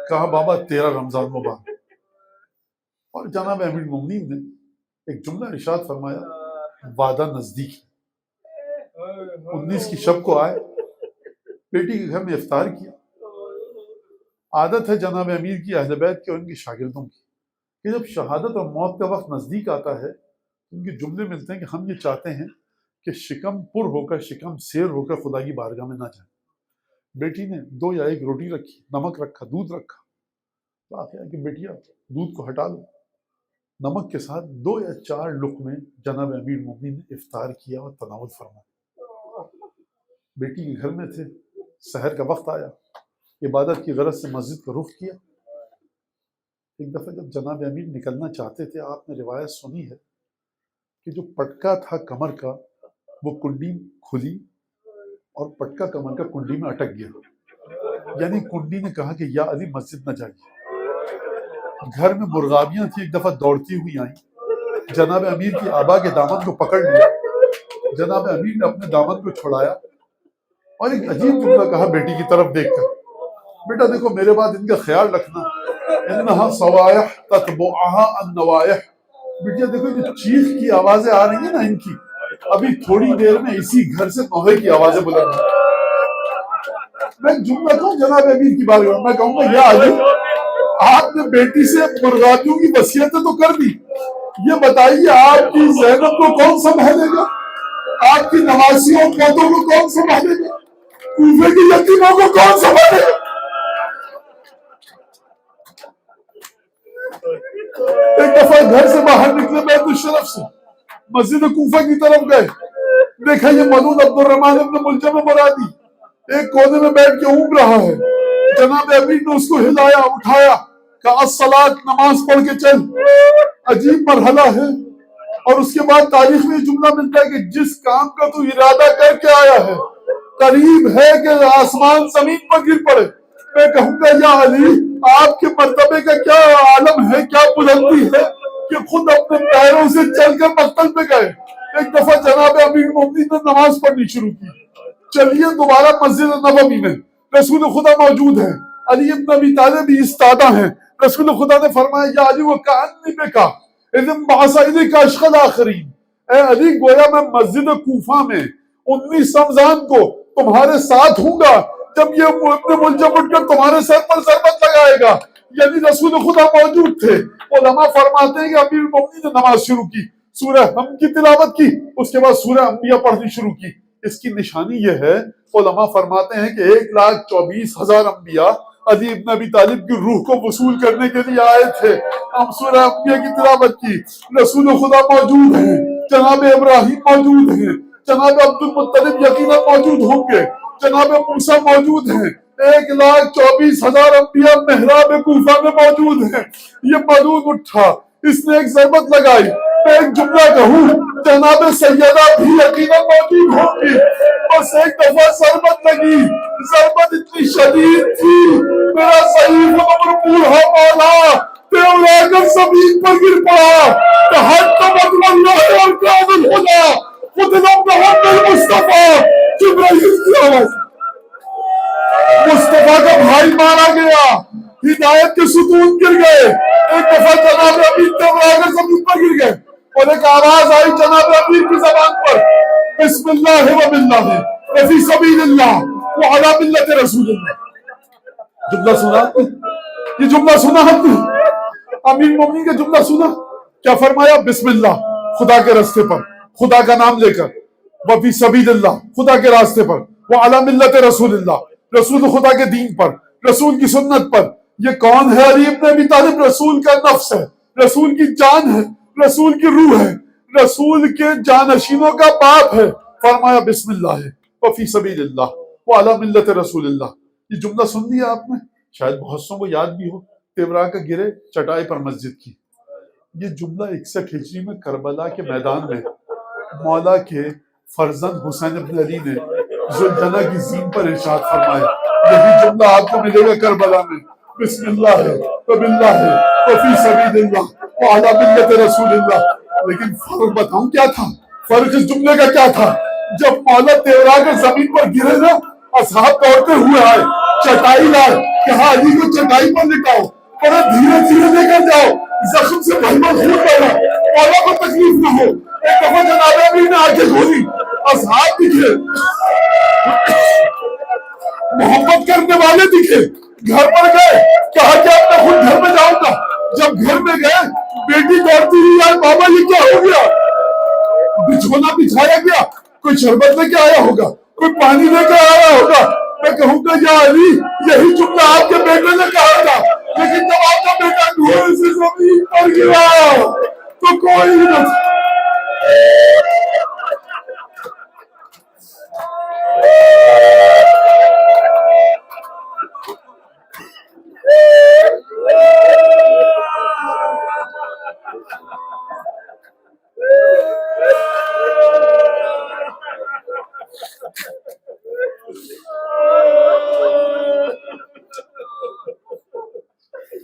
کہا بابا 13 رمضان مبارک۔ اور جناب امیر المومنین نے ایک جملہ ارشاد فرمایا، وعدہ نزدیک ہے۔ 19 کی شب کو آئے، بیٹی کے گھر میں افطار کیا۔ عادت ہے جناب امیر کی، اہل بیت کے اور ان کے شاگردوں کی، کہ جب شہادت اور موت کا وقت نزدیک آتا ہے، ان کے جملے ملتے ہیں کہ ہم یہ چاہتے ہیں کہ شکم پر ہو کر، شکم سیر ہو کر خدا کی بارگاہ میں نہ جائیں۔ بیٹی نے 2 یا 1 روٹی رکھی، نمک رکھا، دودھ رکھا، تو آپ کہا کہ بیٹیا دودھ کو ہٹا لو، نمک کے ساتھ 2 یا 4 لقمے جناب امیر المومنین نے افطار کیا اور تناول فرمایا۔ بیٹی کے گھر میں تھے، سحر کا وقت آیا، عبادت کی غرض سے مسجد کا رخ کیا۔ ایک دفعہ جب جناب امیر نکلنا چاہتے تھے، آپ نے روایت سنی ہے کہ جو پٹکا تھا کمر کا وہ کنڈی کھلی اور پٹکا کمر کا کنڈی میں اٹک گیا، یعنی کنڈی نے کہا کہ یا علی مسجد نہ جائیے۔ گھر میں مرغابیاں تھیں، ایک دفعہ دوڑتی ہوئی آئیں، جناب امیر کی آبا کے دامن کو پکڑ لیا۔ جناب امیر نے اپنے دامن کو چھڑایا اور ایک عجیب جملہ کہا بیٹی کی طرف دیکھ کر، بیٹا دیکھو میرے بعد ان کا خیال رکھنا، انہا صوائح تتبعها النوائح، بیٹیا دیکھو یہ چیخ کی آوازیں آ رہی ہیں نا ان کی، ابھی تھوڑی دیر میں اسی گھر سے نوحے کی آوازیں بلند ہیں۔ میں جملہ کہوں جناب امیر کی بارے میں کہوں گا یا علی آپ نے بیٹی سے مرغابیوں کی وصیتیں تو کر دی، یہ بتائیے آپ کی زینب کو کون سنبھالے گا؟ آپ کی نواسیوں پودوں کو کون سنبھالے گا؟ کوفے کی یتیموں کو کون سنبھالے گا؟ ایک دفعہ گھر سے باہر نکلے بیت الشرف سے، مسجد کوفہ کی طرف گئے، دیکھا یہ ملعون عبد الرحمن ابن ملجم مرادی ایک کونے میں بیٹھ کے اونگ رہا ہے۔ جناب امیر نے اس کو ہلایا، اٹھایا، کہا الصلاۃ، نماز پڑھ کے چل۔ عجیب مرحلہ ہے، اور اس کے بعد تاریخ میں یہ جملہ ملتا ہے کہ جس کام کا تو ارادہ کر کے آیا ہے قریب ہے کہ آسمان زمین پر گر پڑے۔ میں کہوں گا یا علی آپ کے مرتبے کا کیا عالم ہے، کیا بلندی ہے کہ خود اپنے پیروں سے چل کر مقتل پہ گئے۔ ایک دفعہ جناب امیر المومنین نے نماز پڑھنی شروع کی، چلیے دوبارہ مسجد نبوی میں، رسول خدا موجود ہے، علی ابن ابی طالب بھی استادہ ہیں۔ رسول خدا نے فرمایا یا علی وہ کانی بے کا اذن بعث کا اشقل آخرین، اے علی گویا میں مسجد کوفہ میں 19 رمضان کو تمہارے ساتھ ہوں گا جب یہ ابن ملجم اٹھ کر تمہارے سر پر ضربت لگائے گا۔ یعنی رسول خدا موجود تھے۔ علماء فرماتے ہیں کہ امیر المومنین نے نماز شروع کی، سورہ ہم کی تلاوت کی، اس کے بعد سورہ انبیاء پڑھنی شروع کی۔ اس کی نشانی یہ ہے، علماء فرماتے ہیں کہ 1,24,000 انبیاء علی ابن ابی طالب کی روح کو وصول کرنے کے لیے آئے تھے۔ ہم سورہ انبیاء کی تلاوت کی، رسول خدا موجود ہیں، جناب ابراہیم موجود ہیں، جناب عبد المطلب یقیناً موجود ہوں گے، جناب موسیٰ موجود ہیں، 1,24,000 انبیاء محراب کوفہ میں موجود ہیں. یہ ملعون اٹھا, اس نے ایک ضربت لگائی. میں ایک جملہ کہوں, جناب سیدہ بھی یقیناً موجود ہوں گی. بس ایک دفعہ ضربت لگی, ضربت اتنی شدید تھی, میرا صحیح عمر بوڑھا مولا تیورا کر زمین پر گر پڑا. تحطمت واللہ اور کامل خدا قتل محمد المصطفیٰ. جبرائیل کی آواز, مصطفیٰ کا بھائی مارا گیا, ہدایت کے ستون گر گئے. ایک دفعہ جناب امیر تیورا کر زمین پر گر گئے اور ایک آواز آئی جناب امیر کی زبان پر, بسم اللہ و باللہ وفی سبیل اللہ وعلی ملت رسول اللہ. جملہ سنا, یہ جملہ سنا ہم نے, امیر مومنین کا جملہ سنا. کیا فرمایا؟ بسم اللہ, خدا کے راستے پر, خدا کا نام لے کر. وفی سبیل اللہ, خدا کے راستے پر. وعلی ملت رسول اللہ, رسول خدا کے دین پر, رسول کی سنت پر. یہ کون ہے؟ علی ابن ابی طالب رسول کا نفس ہے, رسول کی جان ہے, رسول کی روح ہے, رسول کے جانشینوں کا باپ ہے. فرمایا بسم اللہ وفی سبیل اللہ وعلی ملت رسول اللہ. یہ جملہ سن لیا آپ نے, شاید بہت سو کو یاد بھی ہو. تیورا کا گرے چٹائی پر مسجد کی. یہ جملہ 61 ہجری میں کربلا کے میدان میں مولا کے فرزند حسین ابن علی نے ذوالجناح کی زین پر ارشاد فرمایا. یہی جملہ آپ کو ملے گا کربلا میں, بسم اللہ وباللہ وفی سبیل اللہ وعلی ملت رسول اللہ. لیکن فرق بتاؤں کیا تھا, فرق اس جملے کا کیا تھا؟ جب مولا تیورا کے زمین پر گرے نا, اصحاب دوڑتے ہوئے آئے, چٹائی لائے, کہا علی کو چٹائی پر لٹاؤ, اور دھیرے دھیرے لے کر جاؤ, زخم سے بھرما خون بہا, مولا کو تکلیف نہ ہو. ایک دفعہ جناب امیر نے آنکھیں کھولی, اصحاب دکھے, محبت کرنے والے دکھے, گھر پر گئے, کہا کہ اب میں خود گھر میں جاؤں گا. جب گھر میں گئے, بیٹی دوڑتی ہوئی آئی, بابا یہ کیا ہو گیا؟ بچھونا بچھایا گیا, کوئی شربت لے کے آیا ہوگا, کوئی پانی لے کے آیا ہوگا. میں کہوں گا یا علی یہی جملہ آپ کے بیٹے نے کہا تھا, لیکن جب آپ کا بیٹا دھوئے سے زمین پر گرا تو کوئی نہ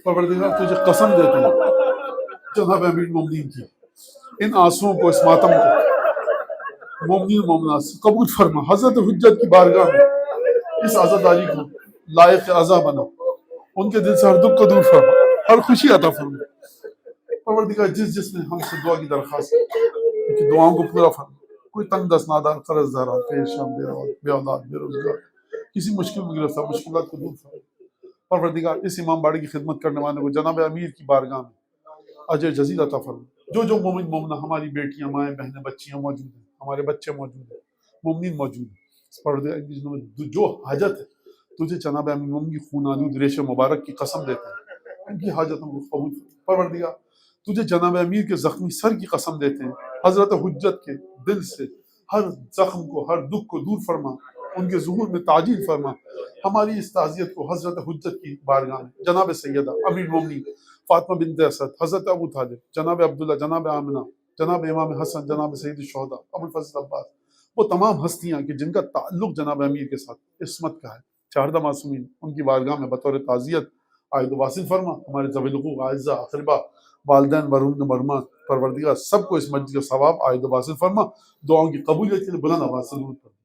پروردگار تجھے قسم دیتے ہیں جناب امیر مومنین کی, ان آنسوؤں کو, اس ماتم کو مومنین مومنات سے قبول فرما. حضرت حجت کی بارگاہ میں اس عزاداری کو لائق عزا بنا, ان کے دل سے ہر دکھ کو دور فرما, ہر خوشی عطا فرما. پروردگار جس نے ہم سے دعا کی درخواست ان کی دعاؤں کو پورا فرما. کوئی تنگ دست نادار, قرض دارا, پریشان, بے اولاد, بے روزگار, کسی مشکل میں گرفتار, مشکلات کو دور فرما. پروردگار اس امام باڑی کی خدمت کرنے والے کو جناب امیر کی بارگاہ میں اجر جزیل عطا فرما. جو مومن مومنہ, ہماری بیٹیاں, مائیں, بہنیں, بچیاں موجود ہیں, ہمارے بچے موجود ہیں, مومنین موجود ہیں, پروردگار جو حاجت ہے تجھے جناب امیر مومن کی خون آلود ریش مبارک کی قسم دیتے ہیں, ان کی حاجتوں کو قبول فرما. پروردگار تجھے جناب امیر کے زخمی سر کی قسم دیتے ہیں, حضرت حجت کے دل سے ہر زخم کو, ہر دکھ کو دور فرما, ان کے ظہور میں تعجیل فرما. ہماری اس تعزیت کو حضرت حجت کی بارگاہ میں جناب سیدہ امیر المومنین فاطمہ بنت اسد, حضرت ابو طالب, جناب عبداللہ, جناب آمنہ, جناب امام حسن, جناب سید الشہداء ابو الفضل عباس, وہ تمام ہستیاں کہ جن کا تعلق جناب امیر کے ساتھ عصمت کا ہے, چاردہ معصومین, ان کی بارگاہ میں بطور تعزیت عائد واصل فرما. ہمارے ذوی الحقوق, اعزاء, اقربا, والدین, مرحوم, مرحومات, پروردگار سب کو اس مجلس کا ثواب عائد واصل فرما. دعاؤں کی قبولیت کے لیے بلند آواز سے درود پڑھیں.